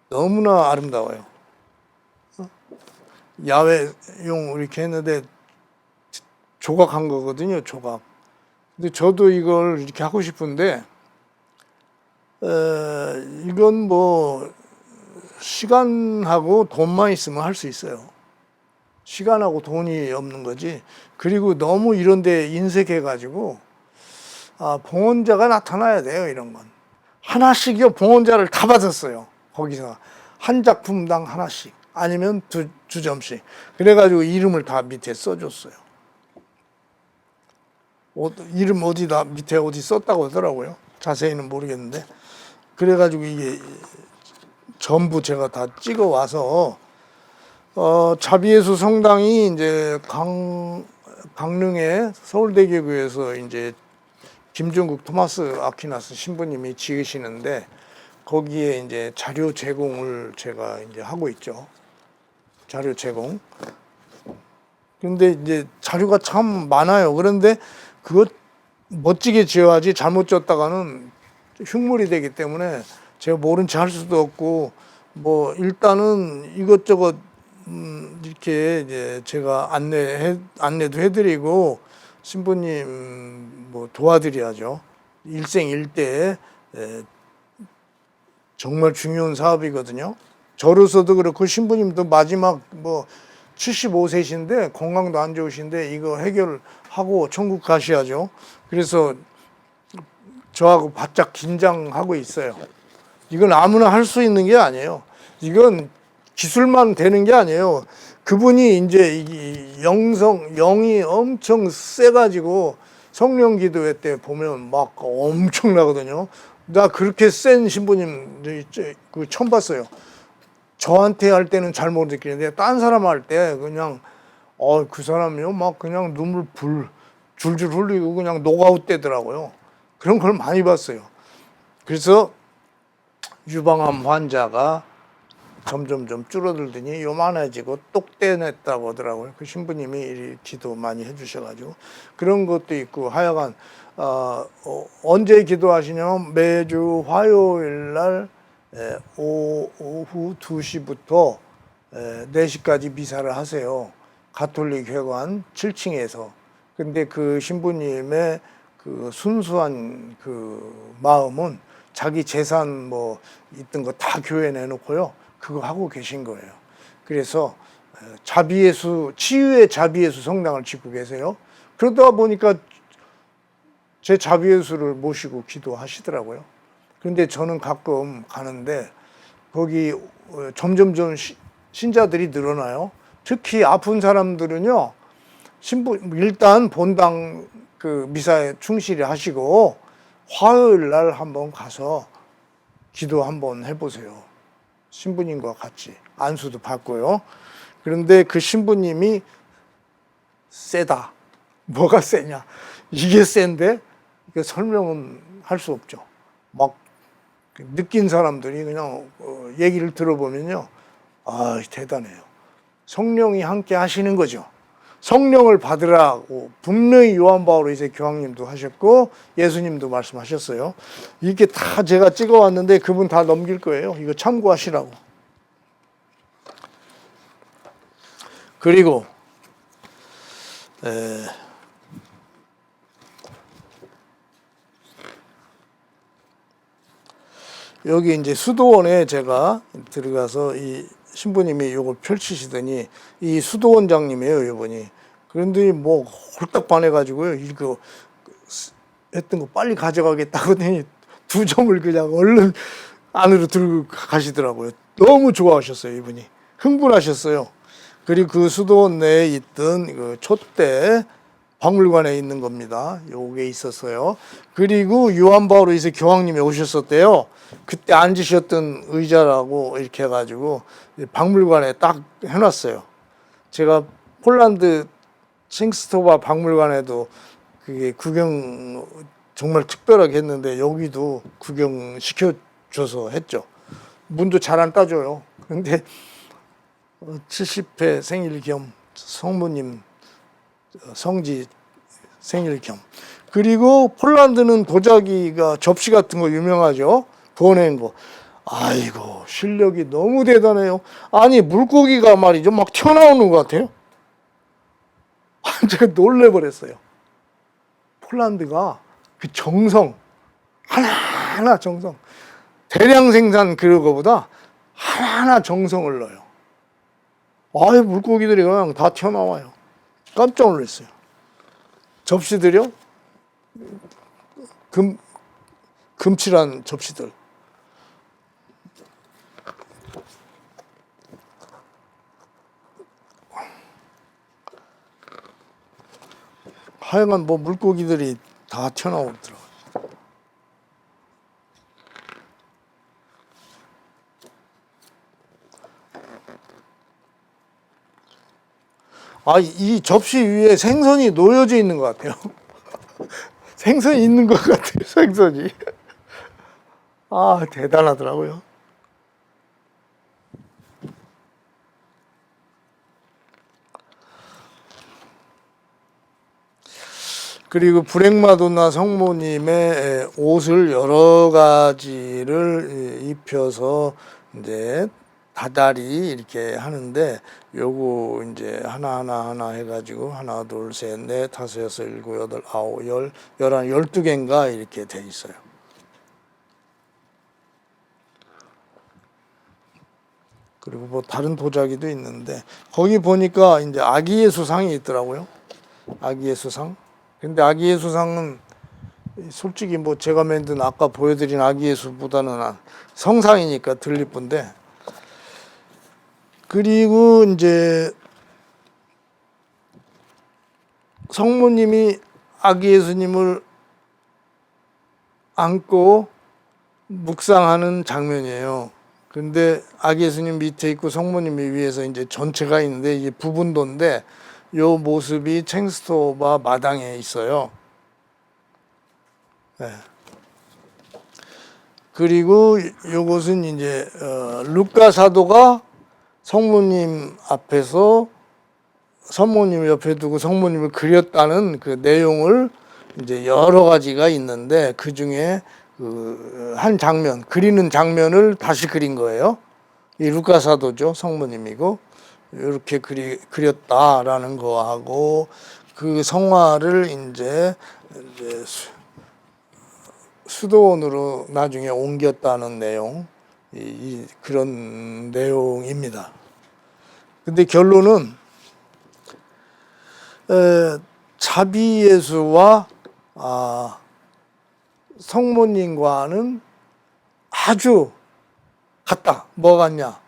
너무나 아름다워요. 야외용 이렇게 했는데 조각한 거거든요. 조각. 근데 저도 이걸 이렇게 하고 싶은데 이건 뭐 시간하고 돈만 있으면 할 수 있어요. 시간하고 돈이 없는 거지. 그리고 너무 이런 데 인색해가지고 봉헌자가 나타나야 돼요. 이런 건 하나씩요. 봉헌자를 다 받았어요. 거기서 한 작품당 하나씩 아니면 두 점씩 그래가지고 이름을 다 밑에 써줬어요. 이름 어디다 밑에 어디 썼다고 하더라고요. 자세히는 모르겠는데 그래가지고 이게 전부 제가 다 찍어 와서 자비예수 성당이 이제 강릉의 서울대교구에서 이제 김종국 토마스 아퀴나스 신부님이 지으시는데 거기에 이제 자료 제공을 제가 이제 하고 있죠. 자료 제공. 근데 이제 자료가 참 많아요. 그런데 그거 멋지게 지어야지 잘못 지었다가는 흉물이 되기 때문에 제가 모른 체 할 수도 없고 뭐 일단은 이것저것 이렇게 이제 제가 안내도 해드리고 신부님 뭐 도와드려야죠. 일생일대에 정말 중요한 사업이거든요. 저로서도 그렇고 신부님도 마지막 뭐 75세신데 건강도 안 좋으신데 이거 해결하고 천국 가셔야죠. 그래서 저하고 바짝 긴장하고 있어요. 이건 아무나 할 수 있는 게 아니에요. 이건 기술만 되는 게 아니에요. 그분이 이제 영이 엄청 세가지고 성령 기도회 때 보면 막 엄청나거든요. 나 그렇게 센 신부님 처음 봤어요. 저한테 할 때는 잘 못 느끼는데 딴 사람 할 때 그냥 그 사람이요 막 그냥 눈물 줄줄 흘리고 그냥 노가웃 되더라고요. 그런 걸 많이 봤어요. 그래서 유방암 환자가 점점 줄어들더니 요만해지고 똑떼냈다고 하더라고요. 그 신부님이 기도 많이 해주셔가지고 그런 것도 있고 하여간 언제 기도하시냐면 매주 화요일 날 오후 2시부터 4시까지 미사를 하세요. 가톨릭 회관 7층에서. 근데 그 신부님의 그 순수한 그 마음은 자기 재산 뭐 있던 거 다 교회 내놓고요. 그거 하고 계신 거예요. 그래서 자비예수 치유의 자비예수 성당을 짓고 계세요. 그러다 보니까 제 자비예수를 모시고 기도하시더라고요. 그런데 저는 가끔 가는데 거기 점점점 신자들이 늘어나요. 특히 아픈 사람들은요. 일단 본당 그 미사에 충실히 하시고 화요일 날 한번 가서 기도 한번 해보세요. 신부님과 같이 안수도 받고요. 그런데 그 신부님이 세다. 뭐가 세냐? 이게 센데 이게 설명은 할 수 없죠. 막 느낀 사람들이 그냥 얘기를 들어보면요, 아, 대단해요. 성령이 함께 하시는 거죠. 성령을 받으라고 분명히 요한 바오로 이제 교황님도 하셨고 예수님도 말씀하셨어요. 이게 다 제가 찍어왔는데 그분 다 넘길 거예요. 이거 참고하시라고. 그리고 여기 이제 수도원에 제가 들어가서 이 신부님이 이걸 펼치시더니 이 수도원장님이에요, 이분이. 그런데 뭐 홀딱 반해가지고요, 이거 했던 거 빨리 가져가겠다고 하더니 2점을 그냥 얼른 안으로 들고 가시더라고요. 너무 좋아하셨어요, 이분이. 흥분하셨어요. 그리고 그 수도원 내에 있던 그 촛대 박물관에 있는 겁니다. 요게 있었어요. 그리고 요한 바오로 2세 교황님이 오셨었대요. 그때 앉으셨던 의자라고 이렇게 해가지고 박물관에 딱 해놨어요. 제가 폴란드 칭스토바 박물관에도 그게 구경 정말 특별하게 했는데 여기도 구경 시켜줘서 했죠. 문도 잘 안 따줘요. 그런데 70회 생일 겸 성모님 성지 생일 겸. 그리고 폴란드는 도자기가 접시 같은 거 유명하죠. 보낸 거. 아이고, 실력이 너무 대단해요. 아니, 물고기가 말이죠. 막 튀어나오는 것 같아요. 제가 놀래버렸어요. 폴란드가 그 정성, 하나하나 정성. 대량 생산 그런 거보다 하나하나 정성을 넣어요. 아유, 물고기들이 그냥 다 튀어나와요. 깜짝 놀랐어요. 접시들이요? 금칠한 접시들. 하여간 뭐 물고기들이 다 튀어나오더라고요. 아, 이 접시 위에 생선이 놓여져 있는 것 같아요. 생선이 있는 것 같아요, 생선이. 아, 대단하더라고요. 그리고 브렉마돈나 성모님의 옷을 여러 가지를 입혀서 이제 다달이 이렇게 하는데 요거 이제 하나 해가지고 하나, 둘, 셋, 넷, 다섯, 여섯, 일곱, 여덟, 아홉, 열, 열한, 12개인가 이렇게 돼 있어요. 그리고 뭐 다른 도자기도 있는데 거기 보니까 이제 아기 예수상이 있더라고요. 아기 예수상. 근데 아기 예수상은 솔직히 뭐 제가 만든 아까 보여드린 아기 예수보다는 성상이니까 덜 이쁜데, 그리고 이제 성모님이 아기 예수님을 안고 묵상하는 장면이에요. 근데 아기 예수님 밑에 있고 성모님이 위에서 이제 전체가 있는데 이게 부분도인데 요 모습이 챈스토바 마당에 있어요. 네. 그리고 요것은 이제 루카 사도가 성모님 앞에서 성모님 옆에 두고 성모님을 그렸다는 그 내용을 이제 여러 가지가 있는데 그 중에 그 한 장면, 그리는 장면을 다시 그린 거예요. 이 루카 사도죠, 성모님이고. 이렇게 그렸다라는 거하고 그 성화를 이제 수도원으로 나중에 옮겼다는 내용, 그런 내용입니다. 근데 결론은 자비 예수와 성모님과는 아주 같다. 뭐 같냐?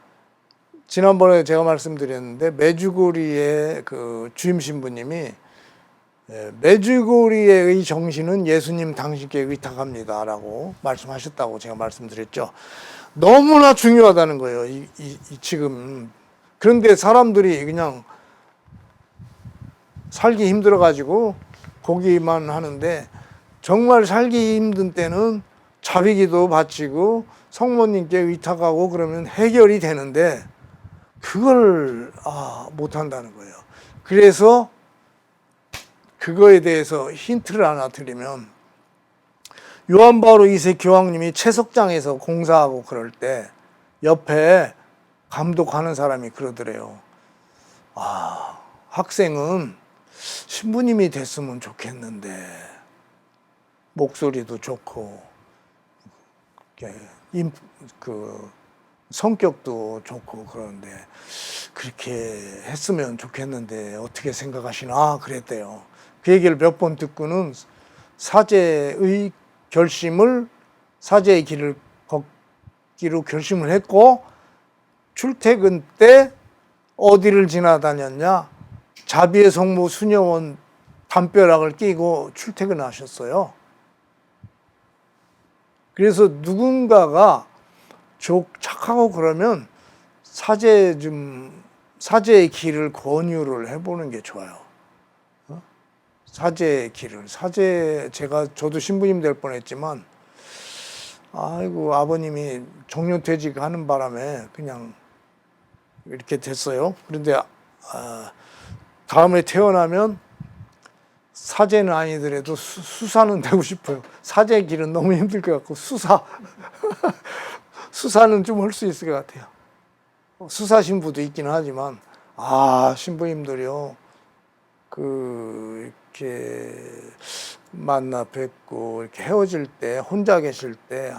지난번에 제가 말씀드렸는데 메주고리의 그 주임 신부님이 메주고리의 정신은 예수님 당신께 의탁합니다라고 말씀하셨다고 제가 말씀드렸죠. 너무나 중요하다는 거예요. 지금. 그런데 사람들이 그냥 살기 힘들어가지고 보기만 하는데 정말 살기 힘든 때는 자비기도 바치고 성모님께 의탁하고 그러면 해결이 되는데 그걸 못한다는 거예요. 그래서 그거에 대해서 힌트를 하나 드리면 요한 바오로 2세 교황님이 채석장에서 공사하고 그럴 때 옆에 감독하는 사람이 그러더래요. 학생은 신부님이 됐으면 좋겠는데 목소리도 좋고 성격도 좋고 그런데 그렇게 했으면 좋겠는데 어떻게 생각하시나 그랬대요. 그 얘기를 몇 번 듣고는 사제의 길을 걷기로 결심을 했고 출퇴근 때 어디를 지나다녔냐? 자비의 성모 수녀원 담벼락을 끼고 출퇴근하셨어요. 그래서 누군가가 착하고 그러면 사제의 길을 권유를 해보는 게 좋아요. 사제의 길을. 저도 신부님 될 뻔했지만, 아이고, 아버님이 종료퇴직 하는 바람에 그냥 이렇게 됐어요. 그런데, 다음에 태어나면 사제는 아니더라도 수사는 되고 싶어요. 사제의 길은 너무 힘들 것 같고, 수사는 좀 할 수 있을 것 같아요. 수사 신부도 있기는 하지만, 신부님들이요. 이렇게 만나 뵙고, 이렇게 헤어질 때, 혼자 계실 때,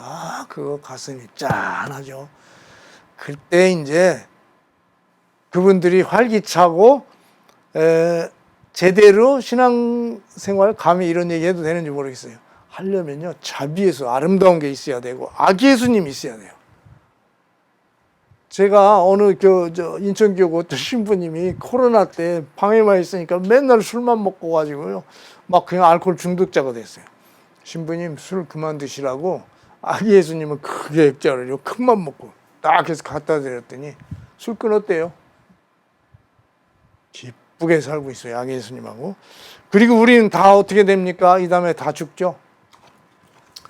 그거 가슴이 짠하죠. 그때 이제 그분들이 활기차고, 제대로 신앙생활, 감히 이런 얘기 해도 되는지 모르겠어요. 하려면요, 자비에서 아름다운 게 있어야 되고, 아기 예수님이 있어야 돼요. 제가 어느 인천교구 어떤 신부님이 코로나 때 방에만 있으니까 맨날 술만 먹고 가지고요. 막 그냥 알코올 중독자가 됐어요. 신부님 술 그만 드시라고 아기 예수님은 크게 액자를 큰맘 먹고 딱 해서 갖다 드렸더니 술 끊었대요. 기쁘게 살고 있어요. 아기 예수님하고. 그리고 우리는 다 어떻게 됩니까? 이 다음에 다 죽죠.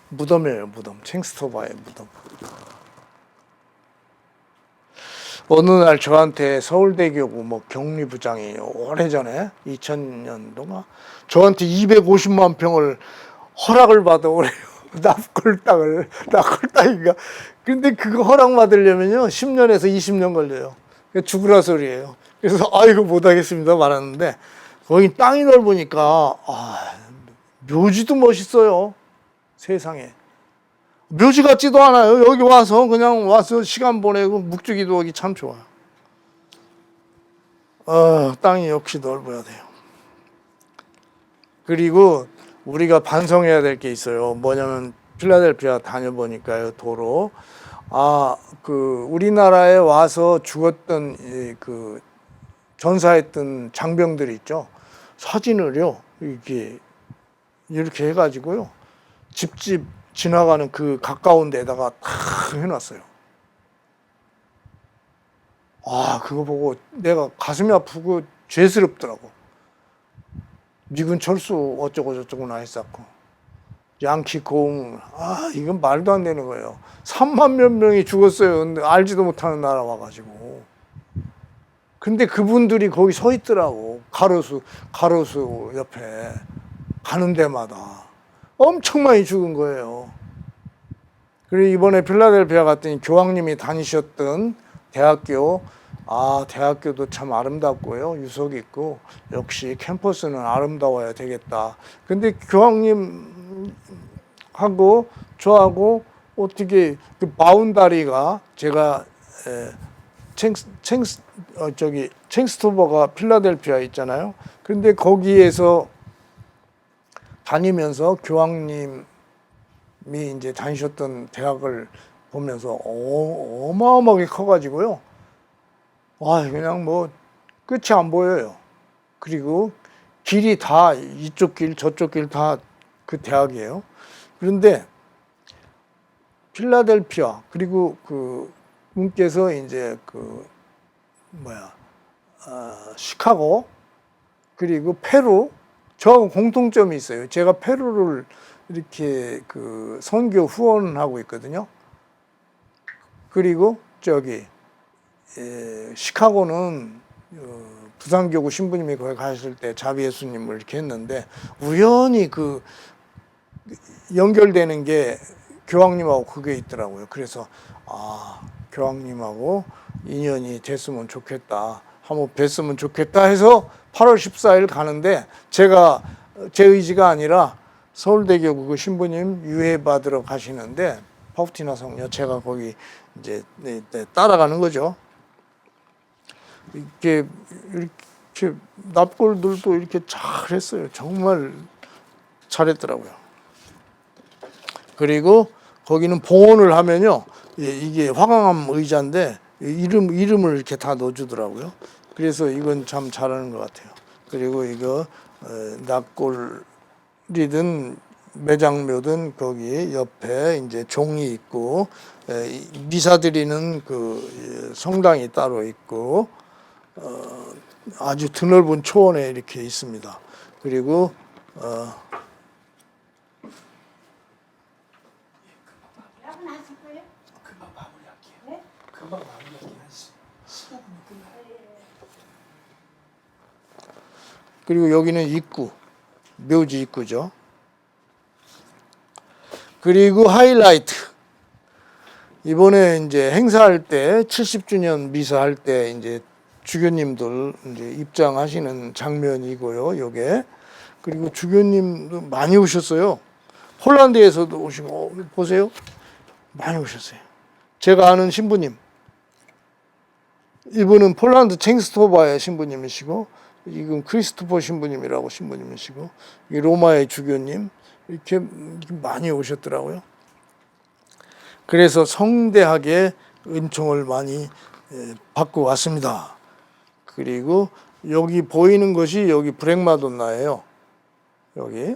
무덤이에요. 무덤. 챙스토바의 무덤. 어느 날 저한테 서울대교구 격리부장이 오래전에 2000년도가 저한테 250만 평을 허락을 받아오래요. 납골당인가. 근데 그거 허락 받으려면요 10년에서 20년 걸려요. 죽으라 소리예요. 그래서 이거 못하겠습니다 말하는데 거기 땅이 넓으니까 묘지도 멋있어요. 세상에. 묘지 같지도 않아요. 여기 그냥 와서 시간 보내고 묵주기도 하기 참 좋아요. 땅이 역시 넓어야 돼요. 그리고 우리가 반성해야 될 게 있어요. 뭐냐면 필라델피아 다녀보니까요, 도로. 우리나라에 와서 죽었던 전사했던 장병들이 있죠. 사진을요, 이렇게 해가지고요, 집집 지나가는 그 가까운 데다가 탁 해놨어요. 그거 보고 내가 가슴이 아프고 죄스럽더라고. 미군 철수 어쩌고 저쩌고 했었고. 양키 고음, 이건 말도 안 되는 거예요. 3만 몇 명이 죽었어요. 근데 알지도 못하는 나라 와가지고. 근데 그분들이 거기 서 있더라고. 가로수 옆에 가는 데마다. 엄청 많이 죽은 거예요. 그리고 이번에 필라델피아 갔더니 교황님이 다니셨던 대학교도 참 아름답고요. 유석 있고, 역시 캠퍼스는 아름다워야 되겠다. 근데 교황님하고 저하고 어떻게 그 바운다리가 제가 챙스토버가 필라델피아에 있잖아요. 근데 거기에서 다니면서 교황님이 이제 다니셨던 대학을 보면서 어마어마하게 커가지고요. 그냥 뭐 끝이 안 보여요. 그리고 길이 다 이쪽 길 저쪽 길 다 그 대학이에요. 그런데 필라델피아 그리고 그 분께서 이제 그 시카고 그리고 페루 저하고 공통점이 있어요. 제가 페루를 이렇게 그 선교 후원하고 있거든요. 그리고 저기 시카고는 부산교구 신부님이 거기 가실 때 자비 예수님을 이렇게 했는데 우연히 그 연결되는 게 교황님하고 그게 있더라고요. 그래서 교황님하고 인연이 됐으면 좋겠다. 한번 뵀으면 좋겠다 해서 8월 14일 가는데 제가 제 의지가 아니라 서울대교구 그 신부님 유해 받으러 가시는데 파우티나 성녀 제가 거기 이제 따라가는 거죠. 이렇게 납골들도 이렇게 잘했어요. 정말 잘했더라고요. 그리고 거기는 봉헌을 하면요, 이게 화강암 의자인데 이름을 이렇게 다 넣어주더라고요. 그래서 이건 참 잘하는 것 같아요. 그리고 이거 납골이든 매장묘든 거기 옆에 이제 종이 있고 미사 드리는 그 성당이 따로 있고 아주 드넓은 초원에 이렇게 있습니다. 그리고 그리고 여기는 입구, 묘지 입구죠. 그리고 하이라이트. 이번에 이제 행사할 때 70주년 미사할 때 이제 주교님들 이제 입장하시는 장면이고요. 요게. 그리고 주교님도 많이 오셨어요. 폴란드에서도 오시고 보세요. 많이 오셨어요. 제가 아는 신부님. 이분은 폴란드 챙스토바의 신부님이시고 이건 크리스토퍼 신부님이라고 신부님이시고 이 로마의 주교님 이렇게 많이 오셨더라고요. 그래서 성대하게 은총을 많이 받고 왔습니다. 그리고 여기 보이는 것이 여기 브렉마돈나예요. 여기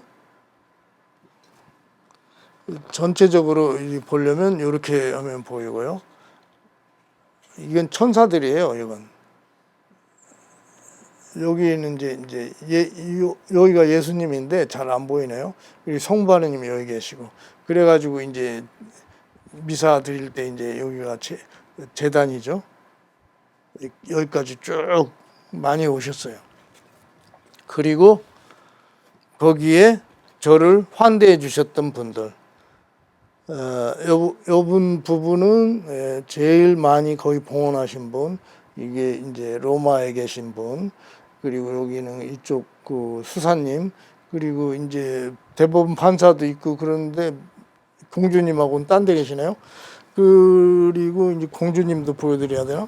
전체적으로 보려면 이렇게 하면 보이고요. 이건 천사들이에요. 이건 여기는 이제 여기가 예수님인데 잘 안 보이네요. 그리고 성부하느님이 여기 계시고 그래가지고 이제 미사 드릴 때 이제 여기가 제단이죠. 여기까지 쭉 많이 오셨어요. 그리고 거기에 저를 환대해 주셨던 분들, 요분 부부는 제일 많이 거의 봉헌하신 분, 이게 이제 로마에 계신 분, 그리고 여기는 이쪽 그 수사님, 그리고 이제 대법원 판사도 있고 그런데 공주님하고는 딴 데 계시네요. 그리고 이제 공주님도 보여드려야 되나?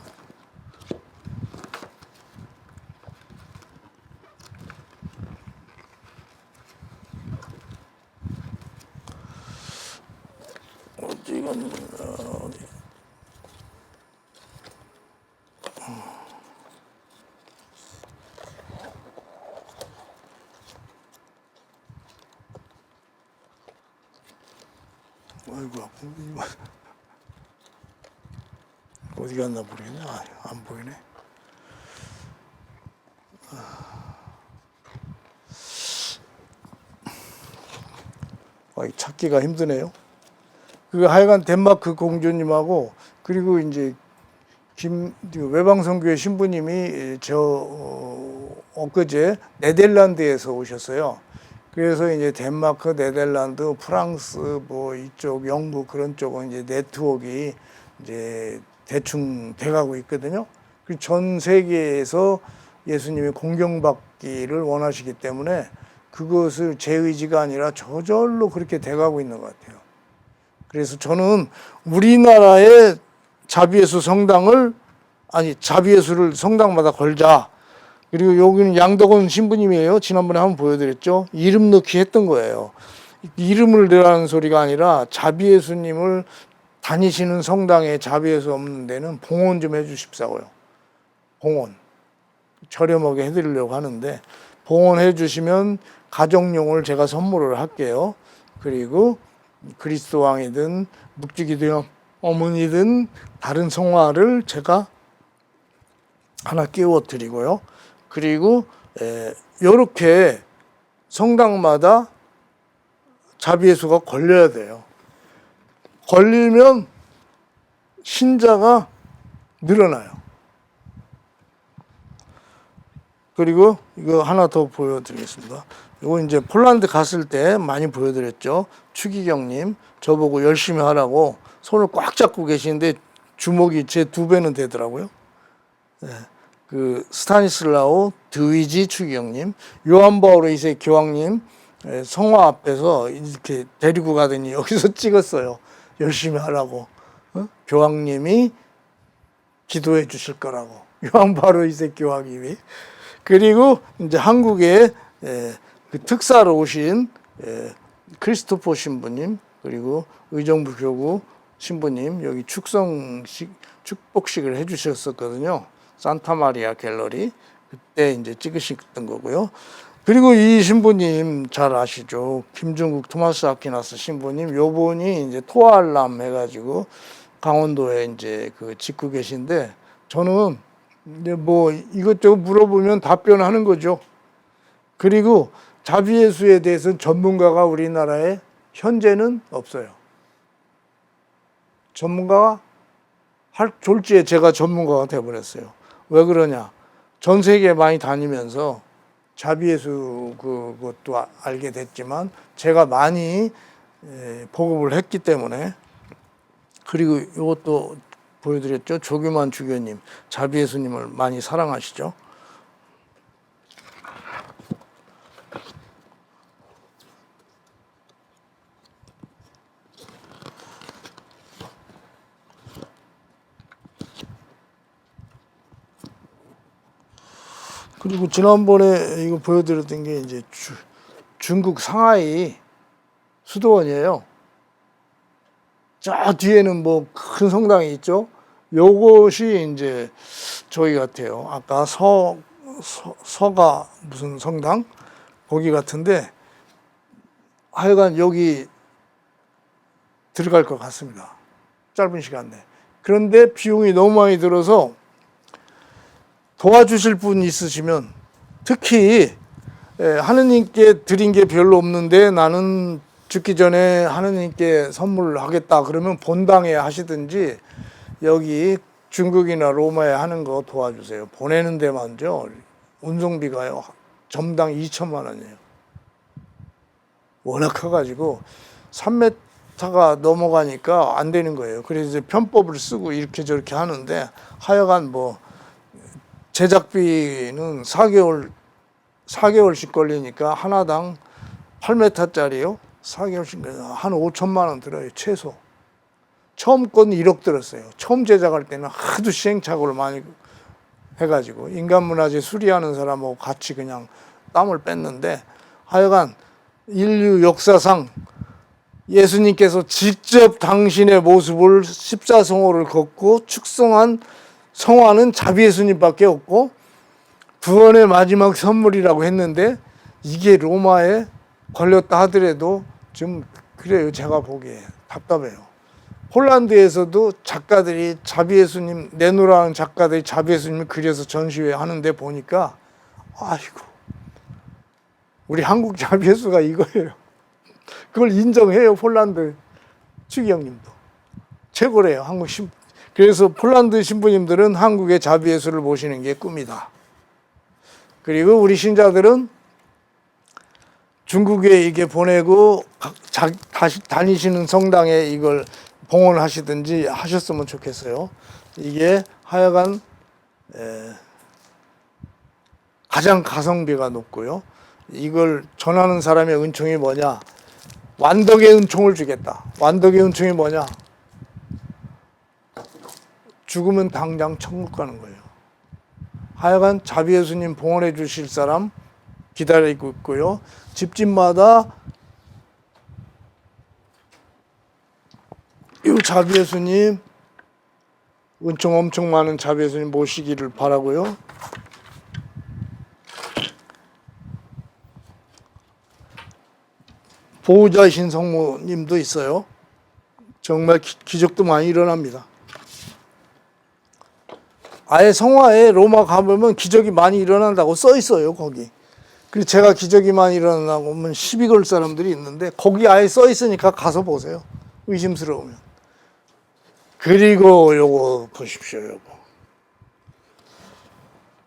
이건 어디? 아이고 어디 갔나 모르겠네. 안 보이네. 찾기가 힘드네요. 그 하여간 덴마크 공주님하고 그리고 이제 외방선교회 신부님이 엊그제 네덜란드에서 오셨어요. 그래서 이제 덴마크, 네덜란드, 프랑스, 뭐 이쪽 영국 그런 쪽은 이제 네트워크가 이제 대충 돼가고 있거든요. 그 전 세계에서 예수님이 공경받기를 원하시기 때문에 그것을 제 의지가 아니라 저절로 그렇게 돼가고 있는 것 같아요. 그래서 저는 우리나라의 자비예수 성당을 자비예수를 성당마다 걸자. 그리고 여기는 양덕원 신부님이에요. 지난번에 한번 보여드렸죠. 이름 넣기 했던 거예요. 이름을 넣으라는 소리가 아니라 자비예수님을 다니시는 성당에 자비예수 없는 데는 봉헌 좀 해주십사고요. 봉헌 저렴하게 해드리려고 하는데 봉헌해 주시면 가정용을 제가 선물을 할게요. 그리고 그리스도 왕이든 묵주기도 어머니든 다른 성화를 제가 하나 끼워 드리고요. 그리고 이렇게 성당마다 자비예수가 걸려야 돼요. 걸리면 신자가 늘어나요. 그리고 이거 하나 더 보여드리겠습니다. 이거 이제 폴란드 갔을 때 많이 보여드렸죠. 추기경님 저보고 열심히 하라고 손을 꽉 잡고 계시는데 주먹이 제 2배는 되더라고요. 네. 그 스타니슬라오 드위지 추기경님, 요한 바오로 2세 교황님 성화 앞에서 이렇게 데리고 가더니 여기서 찍었어요. 열심히 하라고. 교황님이 기도해 주실 거라고. 요한 바오로 2세 교황님이. 그리고 이제 한국에 그 특사로 오신 크리스토퍼 신부님, 그리고 의정부 교구 신부님 여기 축복식을 해주셨었거든요. 산타마리아 갤러리 그때 이제 찍으셨던 거고요. 그리고 이 신부님 잘 아시죠? 김중국 토마스 아퀴나스 신부님, 요분이 이제 토알람 해가지고 강원도에 이제 그 짓고 계신데 저는 이제 뭐 이것저것 물어보면 답변하는 거죠. 그리고 자비예수에 대해서는 전문가가 우리나라에 현재는 없어요. 전문가가 할 졸지에 제가 전문가가 돼버렸어요. 왜 그러냐? 전 세계 많이 다니면서 자비예수 그것도 알게 됐지만 제가 많이 보급을 했기 때문에. 그리고 이것도 보여드렸죠. 조규만 주교님, 자비예수님을 많이 사랑하시죠. 그리고 지난번에 이거 보여드렸던 게 이제 중국 상하이 수도원이에요. 저 뒤에는 뭐 큰 성당이 있죠. 요것이 이제 저기 같아요. 아까 서가 무슨 성당 거기 같은데 하여간 여기 들어갈 것 같습니다. 짧은 시간 내에. 그런데 비용이 너무 많이 들어서 도와주실 분 있으시면, 특히 하느님께 드린 게 별로 없는데 나는 죽기 전에 하느님께 선물을 하겠다 그러면 본당에 하시든지 여기 중국이나 로마에 하는 거 도와주세요. 보내는 데만요 운송비가요 점당 2천만 원이에요. 워낙 커가지고 3m가 넘어가니까 안 되는 거예요. 그래서 이제 편법을 쓰고 이렇게 저렇게 하는데 하여간 뭐 제작비는 4개월씩 걸리니까 하나당 8m짜리요. 4개월씩 한 5천만 원 들어요. 최소. 처음 건 1억 들었어요. 처음 제작할 때는 하도 시행착오를 많이 해가지고 인간문화재 수리하는 사람하고 같이 그냥 땀을 뺐는데 하여간 인류 역사상 예수님께서 직접 당신의 모습을 십자성호를 걷고 축성한 성화는 자비예수님밖에 없고 구원의 마지막 선물이라고 했는데 이게 로마에 걸렸다 하더라도 좀 그래요. 제가 보기에 답답해요. 폴란드에서도 작가들이 자비예수님 내노라는 작가들이 자비예수님을 그려서 전시회 하는데 보니까 아이고 우리 한국 자비예수가 이거예요. 그걸 인정해요. 폴란드 추기경님도 최고래요. 한국 신부. 그래서 폴란드 신부님들은 한국의 자비예수를 모시는 게 꿈이다. 그리고 우리 신자들은 중국에 이게 보내고 다시 다니시는 성당에 이걸 봉헌하시든지 하셨으면 좋겠어요. 이게 하여간 가장 가성비가 높고요. 이걸 전하는 사람의 은총이 뭐냐? 완덕의 은총을 주겠다. 완덕의 은총이 뭐냐? 죽으면 당장 천국 가는 거예요. 하여간 자비예수님 봉헌해 주실 사람 기다리고 있고요. 집집마다 이 자비예수님 은총 엄청 많은 자비예수님 모시기를 바라고요. 보호자이신 성모님도 있어요. 정말 기적도 많이 일어납니다. 아예 성화에 로마 가보면 기적이 많이 일어난다고 써 있어요, 거기. 그리고 제가 기적이 많이 일어난다고 하면 시비 걸 사람들이 있는데 거기 아예 써 있으니까 가서 보세요. 의심스러우면. 그리고 요거 보십시오, 요거.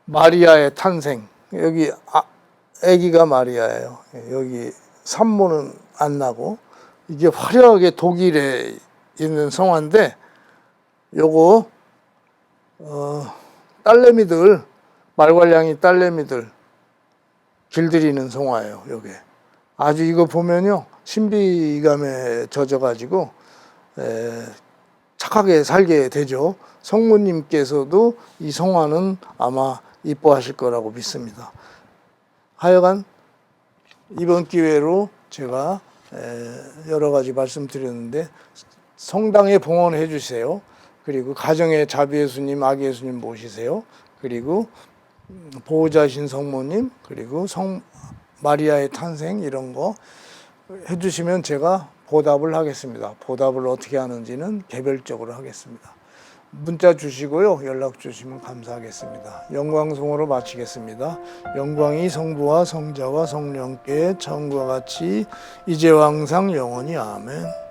마리아의 탄생. 여기 아기가 마리아예요. 여기 산모는 안 나고 이게 화려하게 독일에 있는 성화인데 요거 딸내미들 말괄량이 딸내미들 길들이는 성화예요. 요게 아주 이거 보면요 신비감에 젖어가지고 착하게 살게 되죠. 성모님께서도 이 성화는 아마 이뻐하실 거라고 믿습니다. 하여간 이번 기회로 제가 여러 가지 말씀드렸는데 성당에 봉헌해 주세요. 그리고 가정에 자비 예수님, 아기 예수님 모시세요. 그리고 보호자신 성모님, 그리고 마리아의 탄생 이런 거 해주시면 제가 보답을 하겠습니다. 보답을 어떻게 하는지는 개별적으로 하겠습니다. 문자 주시고요. 연락 주시면 감사하겠습니다. 영광송으로 마치겠습니다. 영광이 성부와 성자와 성령께 처음과 같이 이제와 항상 영원히 아멘.